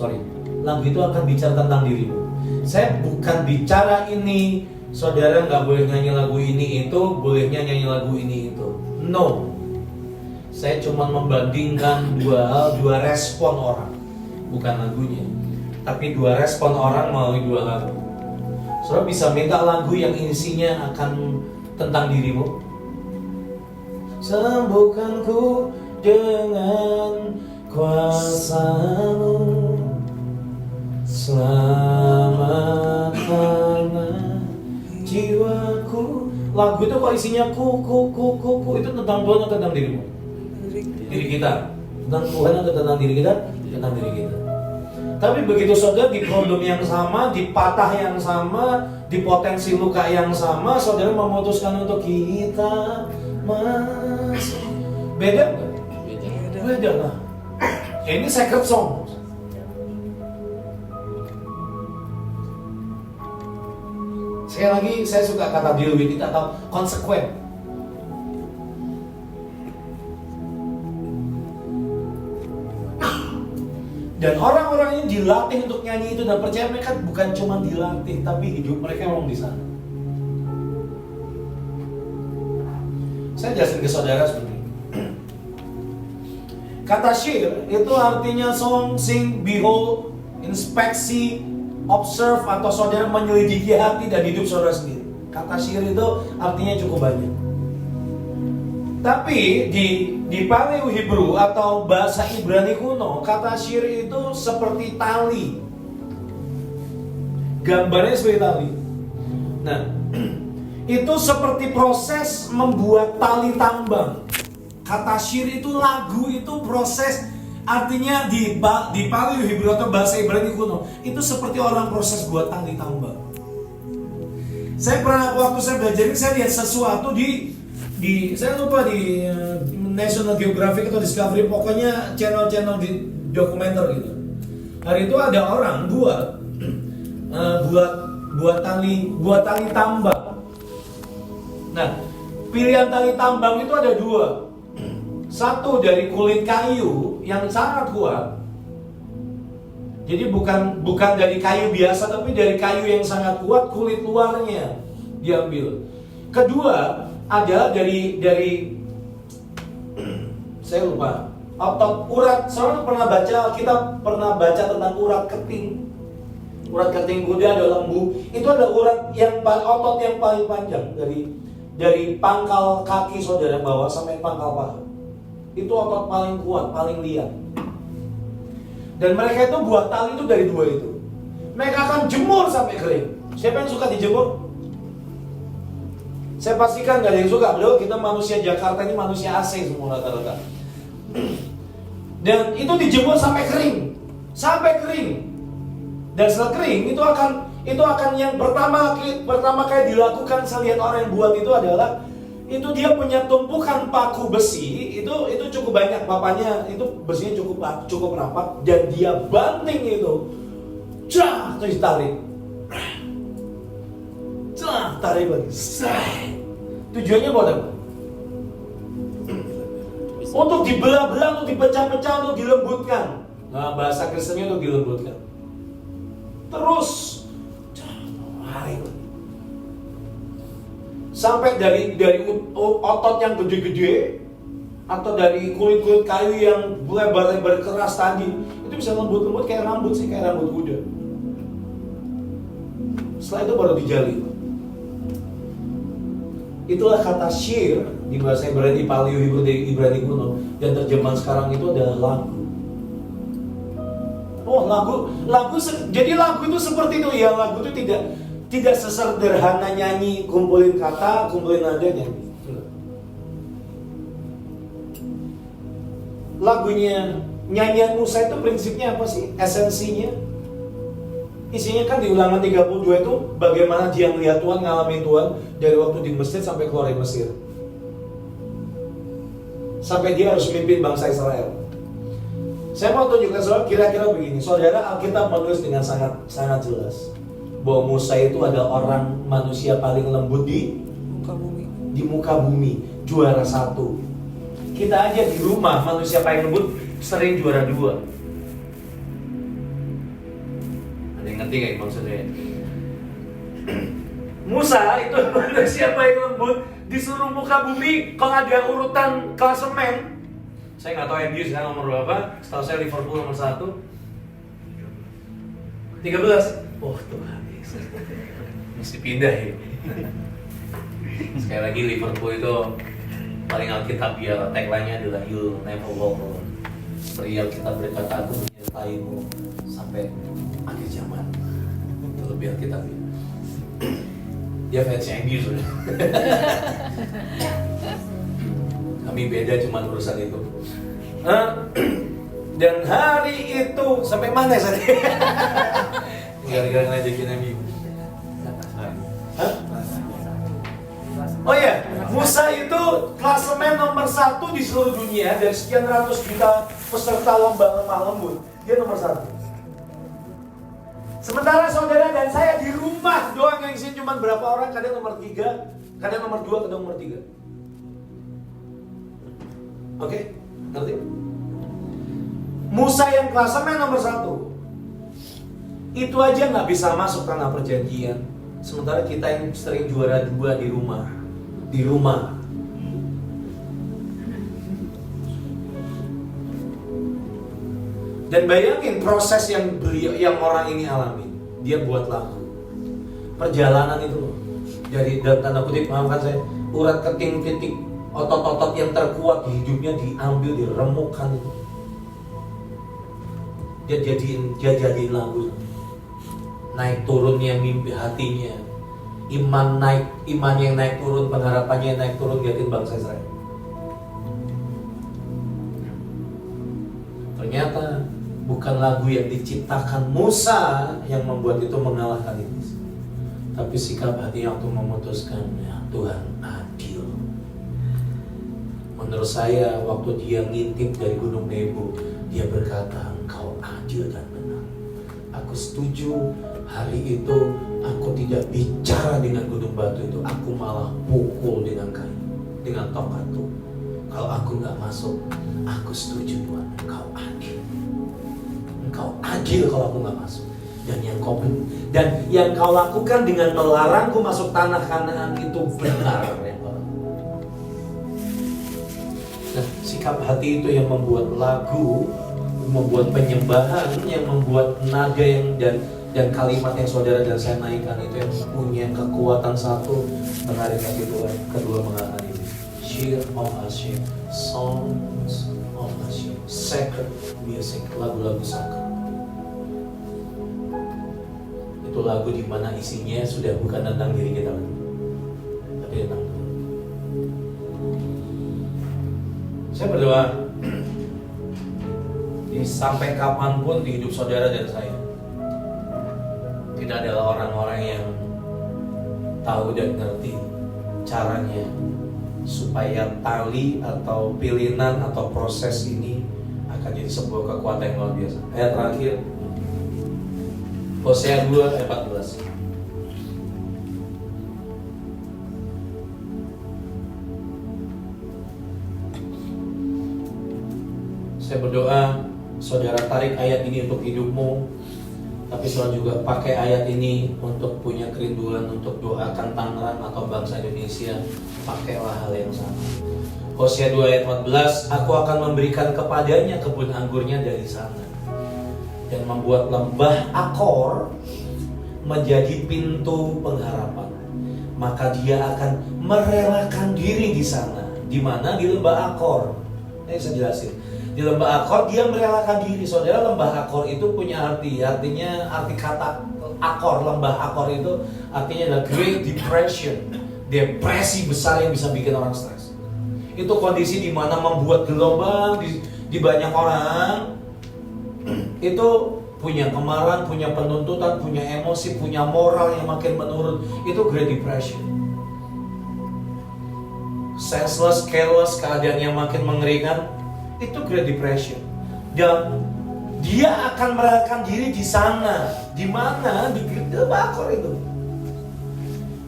lagu itu akan bicara tentang dirimu. Saya bukan bicara ini, saudara nggak boleh nyanyi lagu ini itu, bolehnya nyanyi lagu ini itu. No, saya cuma membandingkan dua respon orang, bukan lagunya, tapi dua respon orang melalui dua lagu. Saudara bisa minta lagu yang isinya akan tentang dirimu. Sembuhkanku dengan kuasa-Mu, selamatkanlah jiwaku. Lagu itu kok isinya ku itu tentang Tuhan atau tentang dirimu? Diri kita. Tentang Tuhan atau tentang diri kita? Tentang diri kita. Tapi begitu saudara di problem yang sama, di patah yang sama, di potensi luka yang sama, saudara memutuskan untuk kita masih beda nggak? Beda lah. Ya, ini secret song. Sekali lagi saya suka kata deal with it atau konsekuen. Dan orang-orang ini dilatih untuk nyanyi itu, dan percaya mereka bukan cuma dilatih, tapi hidup mereka memang di sana. Saya jelasin ke saudara seperti ini. Kata shir itu artinya song, sing, behold, inspeksi, observe, atau saudara menyelidiki hati dan hidup saudara sendiri. Kata shir itu artinya cukup banyak. Tapi di Paleo Hebrew atau bahasa Ibrani kuno, kata shir itu seperti tali. Gambarnya seperti tali. Nah, itu seperti proses membuat tali tambang. Kata shir itu lagu, itu proses, artinya di Paleo Hebrew atau bahasa Ibrani kuno, itu seperti orang proses buat tali tambang. Saya pernah, waktu saya belajar ini, saya lihat sesuatu di saya lupa di National Geographic atau Discovery, pokoknya channel-channel di dokumenter gitu. Hari itu ada orang buat tali tambang. Nah, pilihan tali tambang itu ada dua. Satu dari kulit kayu yang sangat kuat. Jadi bukan dari kayu biasa, tapi dari kayu yang sangat kuat, kulit luarnya diambil. Kedua, ada dari saya lupa, otot urat. Saudara pernah baca tentang urat keting. Urat keting kuda ada lembu. Itu ada urat otot yang paling panjang dari pangkal kaki saudara bawah sampai pangkal paha. Itu otot paling kuat, paling liat. Dan mereka itu buat tali itu dari dua itu. Mereka akan jemur sampai kering. Siapa yang suka dijemur? Saya pastikan gak ada yang suka, bro. Kita manusia Jakarta ini manusia AC semua rata-rata. Dan itu dijemur sampai kering. Dan setelah kering, itu akan yang pertama kali dilakukan. Saya lihat orang yang buat itu adalah, itu dia punya tumpukan paku besi, itu cukup banyak, papanya itu besinya cukup rapat, dan dia banting itu, terus tarik. Tarik lagi. Tujuannya buat apa? Untuk dibelah-belah, untuk dipecah-pecah, untuk dilembutkan. Nah, bahasa Kristennya untuk dilembutkan. Terus tarik lagi. Sampai dari otot yang gede-gede, atau dari kulit-kulit kayu yang lebar-lebar keras tadi, itu bisa lembut-lembut kayak rambut kuda. Setelah itu baru dijali. Itulah kata shir di bahasa Ibrani, Paleo Hebrew dari Ibrani kuno, dan terjemahan sekarang itu adalah lagu. Oh, lagu. Jadi lagu itu seperti itu ya. Lagu itu tidak sesederhana nyanyi, kumpulin kata, kumpulin nada, nyanyi. Nyanyian Musa itu prinsipnya apa sih? Esensinya? Isinya kan di Ulangan 32 itu bagaimana dia melihat Tuhan, ngalamin Tuhan dari waktu di Mesir sampai keluar dari Mesir. Sampai dia harus memimpin bangsa Israel. Saya mau tunjukkan saudara kira-kira begini. Saudara, Alkitab menulis dengan sangat jelas bahwa Musa itu adalah orang manusia paling lembut di muka bumi, juara 1. Kita aja di rumah manusia paling lembut sering juara 2. Ngerti gak maksudnya? Musa itu manusia paling lembut di seluruh muka bumi. Kalau ada urutan klasemen, saya nggak tahu MU sekarang nomor berapa. Setahu saya Liverpool nomor 1, 13. Oh Tuhan Yesus, mesti pindah ya. Sekali lagi Liverpool itu paling Alkitabiah. Tagline-nya adalah "You'll never walk alone." Beri Alkitab berkata, "Aku menyertaimu sampai akhir zaman." Itu lebih Alkitabiah. Dia fansnya MU sudah. Kami beda cuma urusan itu. Dan hari itu sampai mana tadi? Gara-gara ngajakin MU. Oh ya, Musa itu klasemen nomor 1 di seluruh dunia dari sekian ratus juta peserta lomba lemah lembut. Dia nomor 1. Sementara saudara dan saya di rumah doang yang isinya cuma berapa orang, kadang nomor 3, kadang nomor 2, kadang nomor 3. Oke? Ngerti? Musa yang klasemen nomor 1 itu aja nggak bisa masuk tanah perjanjian. Sementara kita yang sering juara 2 di rumah. Dan bayangin proses yang orang ini alami. Dia buat lagu. Perjalanan itu loh. Dari dalam tanda kutip, maafkan saya, urat keting titik otot-otot yang terkuat di hidupnya diambil, diremukkan itu. Dia jadiin lagu. Naik turunnya mimpi hatinya. Iman yang naik turun, pengharapannya yang naik turun, liatin bangsa Israel. Ternyata bukan lagu yang diciptakan Musa yang membuat itu mengalahkan iblis, tapi sikap hatinya waktu memutuskan, ya Tuhan adil. Menurut saya waktu dia ngintip dari Gunung Nebo, dia berkata, Engkau adil dan benar. Aku setuju. Hari itu aku tidak bicara dengan gunung batu itu, aku malah pukul dengan kayu, dengan tongkatku. Kalau aku nggak masuk, aku setuju Tuhan, Engkau adil. Engkau adil kalau aku nggak masuk. Dan yang kau lakukan dengan melarangku masuk tanah Kanaan itu benar, ya Tuhan. Nah, sikap hati itu yang membuat lagu, membuat penyembahan, yang membuat nada dan kalimat yang saudara dan saya naikkan itu yang punya kekuatan. Satu, menarik hati Tuhan. Kedua, mengangkat ini. Shir of Hashem, songs of Hashem, sacred music, lagu-lagu sakral. Itu lagu di mana isinya sudah bukan tentang diri kita lagi, tapi tentang Tuhan. Saya berdoa sampai kapanpun di hidup saudara dan saya, kita adalah orang-orang yang tahu dan ngerti caranya supaya tali atau pilihan atau proses ini akan jadi sebuah kekuatan yang luar biasa. Ayat terakhir, Hosea 2 ayat 14. Saya berdoa saudara tarik ayat ini untuk hidupmu. Tapi saudara juga pakai ayat ini untuk punya kerinduan untuk doakan Tangerang atau bangsa Indonesia. Pakailah hal yang sama. Hosea 2 ayat 14, aku akan memberikan kepadanya kebun anggurnya dari sana, dan membuat lembah Akor menjadi pintu pengharapan. Maka dia akan merelakan diri di sana. Di mana? Di lembah Akor. Ini saya jelasin. Di lembah Akor dia merelakan diri. Saudara, lembah Akor itu punya artinya arti kata Akor, lembah Akor itu artinya adalah Great Depression, depresi besar yang bisa bikin orang stres. Itu kondisi di mana membuat gelombang di banyak orang. Itu punya kemarahan, punya penuntutan, punya emosi, punya moral yang makin menurun. Itu Great Depression. Senseless, careless, keadaan yang makin mengerikan. Itu Great Depression. Dan dia akan merelakan diri di sana. Di mana? Di lembah Akor itu.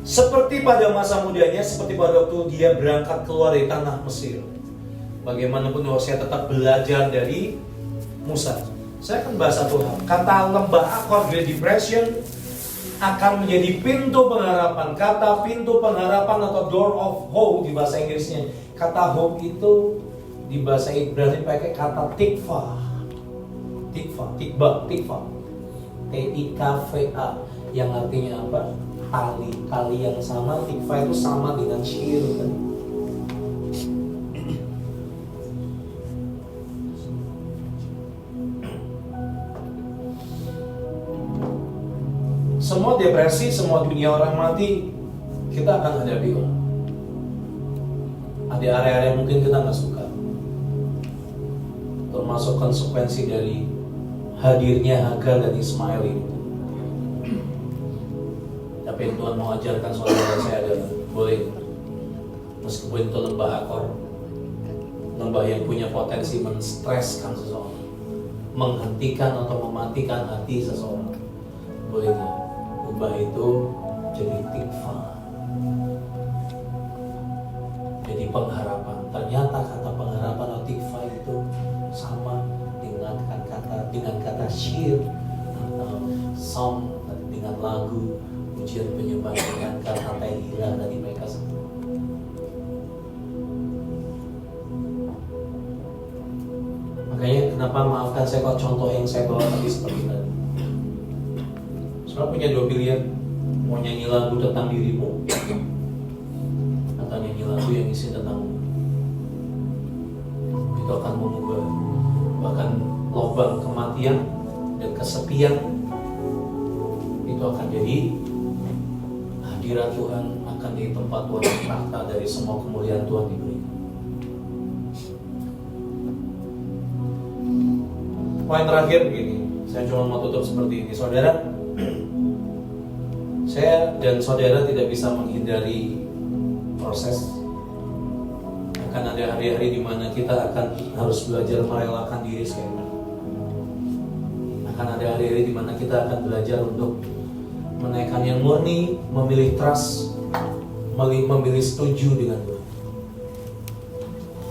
Seperti pada masa mudanya, seperti pada waktu dia berangkat keluar dari tanah Mesir. Bagaimanapun Hosea tetap belajar dari Musa. Saya akan bahas satu hal. Kata lembah Akor, Great Depression, akan menjadi pintu pengharapan. Kata pintu pengharapan atau door of hope di bahasa Inggrisnya. Kata hope itu di bahasa Ibrani pakai kata tikva, tikva, T-I-K-V-A, yang artinya apa? Tali yang sama. Tikva itu sama dengan syir kan? Semua depresi, semua dunia orang mati kita akan hadapi. Ada area-area mungkin kita nggak suka, termasuk konsekuensi dari hadirnya Hagar dan Ismail ini. Tapi yang Tuhan mau ajarkan saudara saya adalah, boleh, meskipun itu lembah Akor, lembah yang punya potensi menstreskan seseorang, menghentikan atau mematikan hati seseorang, boleh nggak ubah itu jadi tikva, jadi pengharapan. Ternyata kata pengharapan atau tikva itu sama dengan kata dengan kata syir atau song, dengan lagu pujian penyembahan dengan kata-kata yang hilang dari mereka semua. Makanya kenapa, maafkan saya kalau contoh yang saya bawa tadi seperti tadi. Saudara punya dua pilihan, mau nyanyi lagu tentang dirimu atau nyanyi lagu yang isi tentangmu. Itu akan mengubah bahkan lubang kematian dan kesepian itu akan jadi hadirat Tuhan, akan di tempat Tuhan tahta dari semua kemuliaan Tuhan diberikan. Poin terakhir begini, saya cuma mau tutup seperti ini, saudara. Saya dan saudara tidak bisa menghindari proses. Akan ada hari-hari di mana kita akan harus belajar merelakan diri sekali. Akan ada hari-hari di mana kita akan belajar untuk menaikkan yang murni, memilih trust, memilih setuju dengan Tuhan.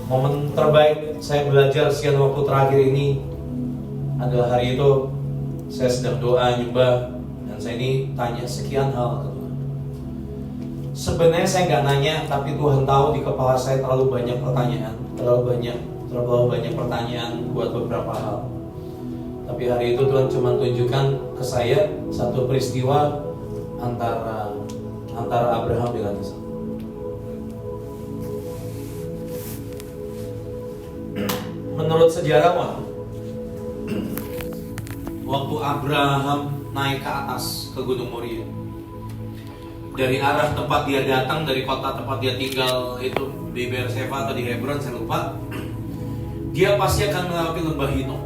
Momen terbaik saya belajar sekian waktu terakhir ini adalah hari itu saya sedang doa nyembah dan saya ini tanya sekian hal ke Tuhan. Sebenarnya saya nggak nanya, tapi Tuhan tahu di kepala saya terlalu banyak pertanyaan, terlalu banyak pertanyaan buat beberapa hal. Tapi hari itu Tuhan cuma tunjukkan ke saya satu peristiwa antara Abraham dengan Ishak. Menurut sejarawan, waktu Abraham naik ke atas ke Gunung Moria, dari arah tempat dia datang, dari kota tempat dia tinggal itu di Beerseba atau di Hebron, saya lupa, dia pasti akan melewati lembah Hinnom.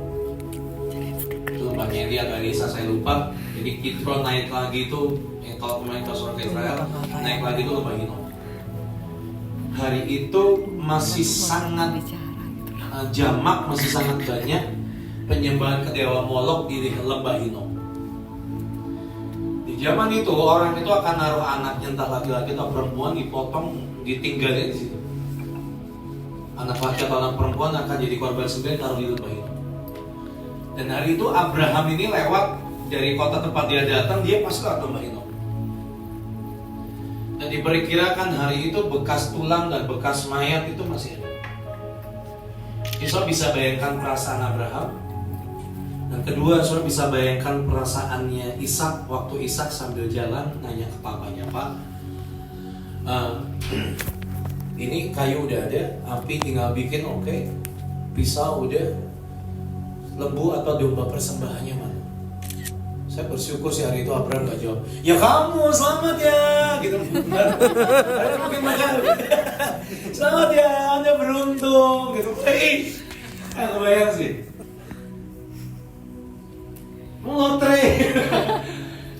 Lembahnya dia agak Elisa, saya lupa. Jadi Kidron naik lagi itu, kalau kemarin ke surga Israel, naik lagi itu lembah Hinnom. Hari itu masih sangat jamak, masih sangat banyak penyembahan ke dewa Molok di lembah Hinnom. Di zaman itu orang itu akan naruh anaknya, entah laki-laki atau perempuan, dipotong, ditinggalin di situ. Anak laki atau anak perempuan akan jadi korban sembelih, taruh di lembah Hinnom. Dan hari itu Abraham ini lewat dari kota tempat dia datang, dia pas lewat lembah Hinnom. Dan diperkirakan hari itu bekas tulang dan bekas mayat itu masih ada. Saudara bisa bayangkan perasaan Abraham. Dan kedua, saudara bisa bayangkan perasaannya Ishak waktu Ishak sambil jalan nanya ke papanya, Pak, ini kayu udah ada, api tinggal bikin, oke. Pisau udah, lembu atau domba persembahannya mana? Saya bersyukur sih hari itu Abraham gak jawab, ya kamu selamat ya, gitu. Ada mungkin macam, selamat ya, Anda beruntung, gitu. Kebayang sih. Lotre.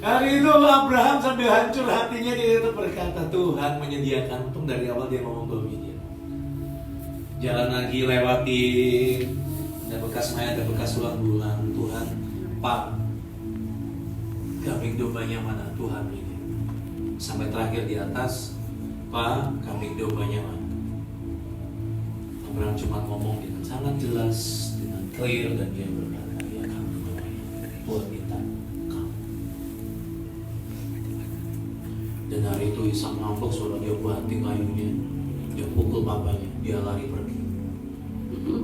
Hari itu Abraham sambil hancur hatinya, dia itu berkata, Tuhan menyediakan, untung dari awal dia ngomong begini. Jalan lagi lewati, ada bekas mayat, ada bekas tulang bulan. Tuhan, Pak, kambing dombanya mana? Tuhan ini. Sampai terakhir di atas, Pak, kambing dombanya mana? Abraham cuma ngomong dengan sangat jelas, dengan clear, dan dia berkata, ya kambing dombanya. Tuhan minta kamu. Dan hari itu Ishak ngambek, suara dia banting kayunya, dia pukul papanya, dia lari pergi.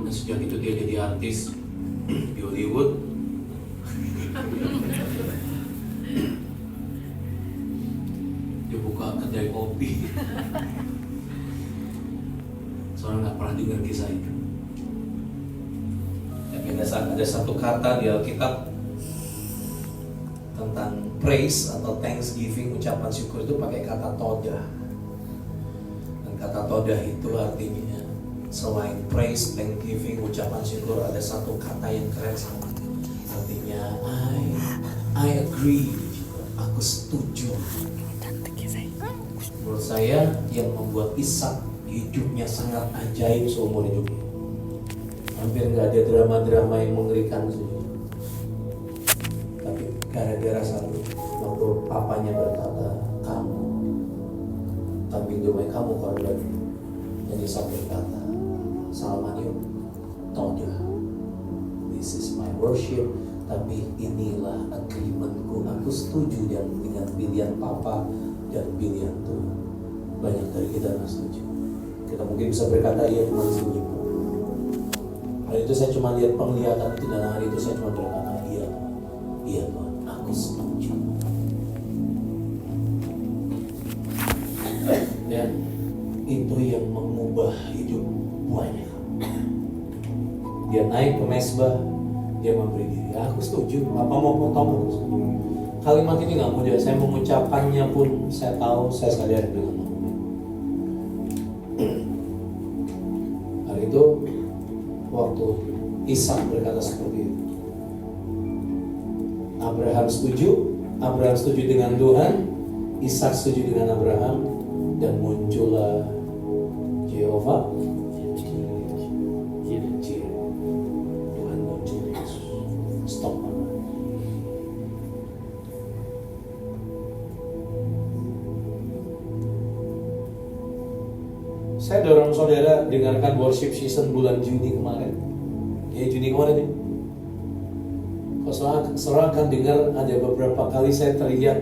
Dan sejak itu dia jadi artis di Hollywood. Dia buka kedai kopi. Soalnya nggak pernah dengar kisah itu. Tapi ada satu kata di Alkitab tentang praise atau thanksgiving, ucapan syukur itu pakai kata todah. Dan kata todah itu artinya selain praise, thanksgiving, ucapan syukur, ada satu kata yang keren sama. Artinya I agree, aku setuju. Menurut saya yang membuat Ishak hidupnya sangat ajaib seumur hidupnya. Hampir nggak ada drama-drama yang mengerikan sih. Tapi gara-gara satu, waktu papanya berkata, kamu kambing domba kamu korban. Dan Ishak berkata, Salman yuk, todah. this is my worship, tapi inilah agreementku. Aku setuju dengan pilihan Papa dan pilihan Tuhan. Banyak dari kita nggak setuju. Kita mungkin bisa berkata iya, cuma setuju. Hari itu saya cuma lihat penglihatan itu, dan hari itu saya cuma berkata iya, iya Tuhan, aku setuju. Dan itu yang mengubah hidup banyak. Dia naik ke mesbah, dia memberi diri. Aku setuju. Apa mau potong? Aku setuju. Kalimat ini nggak mudah. Saya mengucapkannya pun saya tahu, saya sadar dengan mudah. Hari itu waktu Ishak berkata seperti itu. Abraham setuju dengan Tuhan, Ishak setuju dengan Abraham, dan muncullah Jehovah. Tuhan muncul. Stop. Saya dorong saudara dengarkan worship season bulan Juni kemarin. Ya, Juni kemarin ya. Saudara akan dengar ada beberapa kali saya teriak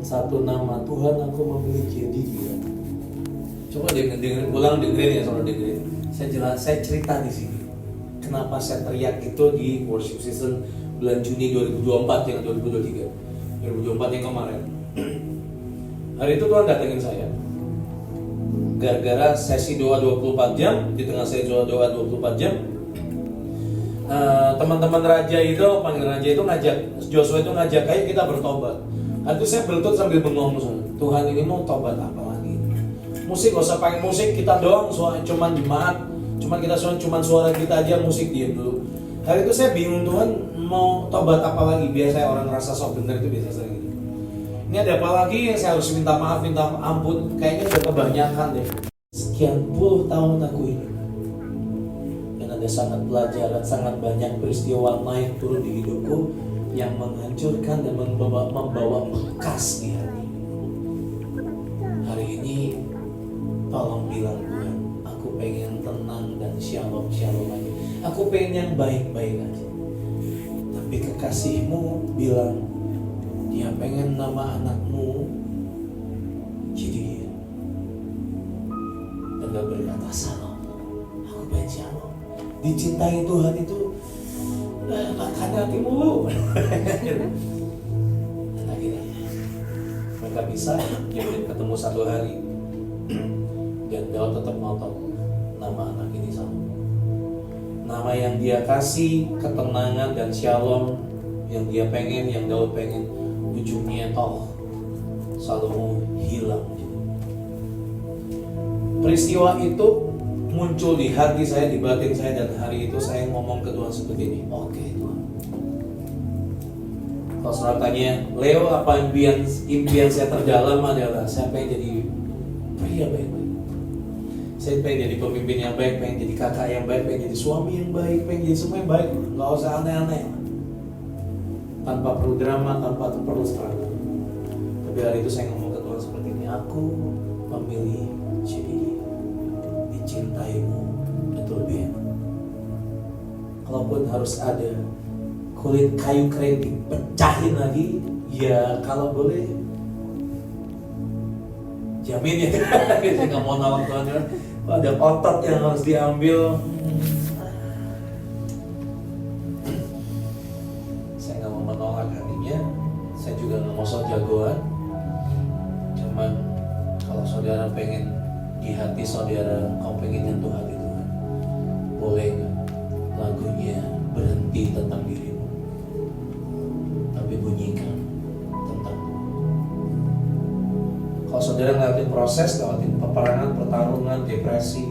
satu nama, Tuhan aku memilih jadi dia. Coba dengerin ulang, dengerin ya saudara, dengerin. Saya cerita di sini. Kenapa saya teriak itu di worship season bulan Juni 2024 yang 2023. 2024 yang kemarin. Hari itu Tuhan datengin saya. Gara-gara sesi doa 24 jam, di tengah sesi doa 24 jam, teman-teman raja itu, panggilan raja itu ngajak, Joshua itu ngajak, ayo kita bertobat. Itu saya berlutut sambil bengong, Tuhan ini mau tobat apa lagi? Musik, gak usah pakai musik, kita doang, cuman jemaat, cuman suara kita aja, musik diam dulu. Hari itu saya bingung, Tuhan mau tobat apa lagi? Biasa orang ngerasa sok bener itu biasa saya gitu. Ini ada apa lagi yang saya harus minta maaf, minta ampun? Kayaknya udah kebanyakan deh. Sekian puluh tahun aku hidup, dan ada sangat pelajaran, sangat banyak peristiwa naik turun di hidupku yang menghancurkan dan membawa bekas di hati. Hari ini tolong bilang Tuhan, aku pengen tenang dan shalom lagi. Aku pengen yang baik-baik aja. Tapi kekasihmu bilang dia pengen nama anakmu jadi dia. Dan dia berkata shalom. Aku pengen shalom. Dicintai Tuhan itu makan hati mulu. Dan akhirnya mereka bisa ketemu satu hari. Dan Daud tetap ngotot nama anak ini sama. Nama yang dia kasih ketenangan dan shalom yang dia pengen, yang Daud pengen, ujungnya toh selalu hilang. Peristiwa itu muncul di hati saya, di batin saya, dan hari itu saya ngomong ke Tuhan seperti ini. Oke Tuhan. Kalau saudara tanya, Leo, apa impian saya terdalam adalah saya pengen jadi pria baik-baik. Saya pengen jadi pemimpin yang baik, pengen jadi kakak yang baik, pengen jadi suami yang baik, pengen jadi semua yang baik. Gak usah aneh-aneh. Tanpa perlu drama, tanpa perlu struggle. Tapi hari itu saya ngomong ke Tuhan seperti ini. Aku memilih jadi dicintaimu itu lebih enak. Kalaupun harus ada kulit kayu kering dipecahin lagi, ya kalau boleh jamin ya. Saya nggak mau nolong Tuhan. Ada otot yang harus diambil. Saya nggak mau menolak hatinya. Saya juga nggak mau sok jagoan. Cuman kalau saudara pengen di hati saudara, kau pengen nyentuh hati Tuhan, boleh nggak lagunya berhenti tentang dirimu, tapi bunyikan tentang. Kalau saudara ngelewatin proses, ngelewatin peperangan, pertarungan, depresi,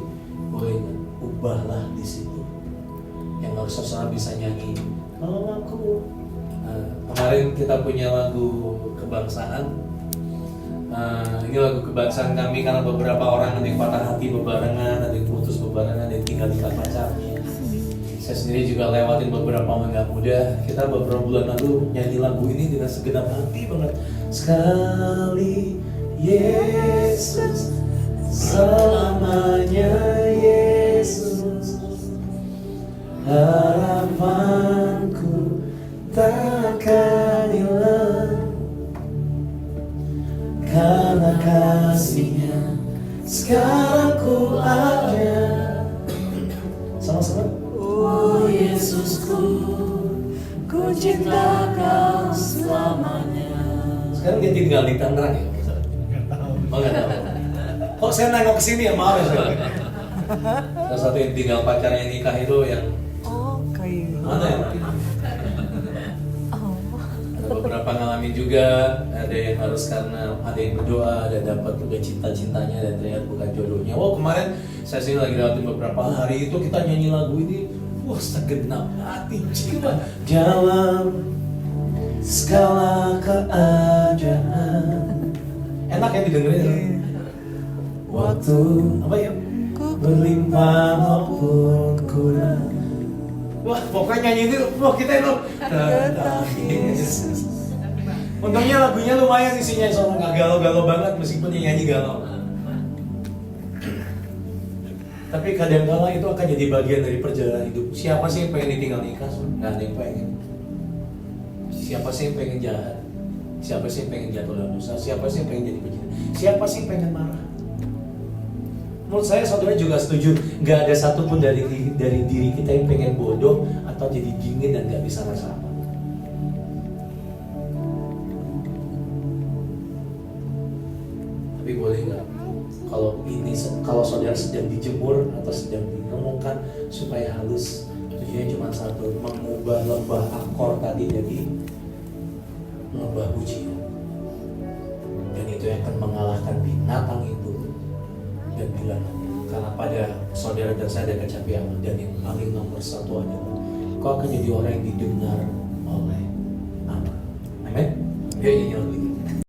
boleh nggak ubahlah di situ. Yang harus saudara bisa nyanyi, kalau aku. Kemarin kita punya lagu kebangsaan. Ini lagu kebangsaan kami karena beberapa orang ada yang patah hati bebarengan, ada yang putus bebarengan, ada yang tinggal di pacarnya. Saya sendiri juga lewatin beberapa momen gak mudah. Kita beberapa bulan lalu nyanyi lagu ini dengan segenap hati banget. Sekali Yesus, selamanya Yesus, harapan sekarang ku ada. Sama-sama. Oh Yesusku, ku cinta kau selamanya. Sekarang dia tinggal di Tangerang ya? Oh nggak tahu. Kok saya nengok ke sini ya, maaf ya saudara. Salah satu yang tinggal pacarnya nikah itu yang Oh, kayak mana ya? oh. Ada beberapa ngalamin juga, ada yang harus karena ada yang berdoa dan dapat udah cinta-cintanya dan ternyata bukan jodohnya. Wow, kemarin saya sih lagi dapetin beberapa hari itu kita nyanyi lagu ini, wah segenap hati jiwa dalam segala keadaan. Enak ya didengerin. Waktu apa ya? Berlimpah maupun kurang. Wah, pokoknya nyanyi itu, wah kita itu tetap Yesus. Untungnya lagunya lumayan isinya, soalnya nggak galau-galau banget meskipun yang nyanyi galau. Tapi kadang-kala itu akan jadi bagian dari perjalanan hidup. Siapa sih yang pengen ditinggal nikah? Nggak ada yang pengen. Siapa sih yang pengen jahat? Siapa sih yang pengen jatuh dalam dosa? Siapa sih yang pengen jadi pejilat? Siapa sih yang pengen marah? Menurut saya saudara juga setuju, nggak ada satupun dari diri kita yang pengen bodoh atau jadi dingin dan nggak bisa rasa apa. Tapi boleh nggak kalau saudara sedang dijemur atau sedang direnungkan supaya halus, tujuannya cuma satu, mengubah lembah akor tadi jadi lembah pujian, dan itu yang akan mengalahkan binatang itu. Dan bilang, karena pada saudara dan saya ada kecapian, dan yang paling nomor satu adalah kau akan jadi orang yang didengar oleh Allah. Amin. Dia nyanyi lagu itu.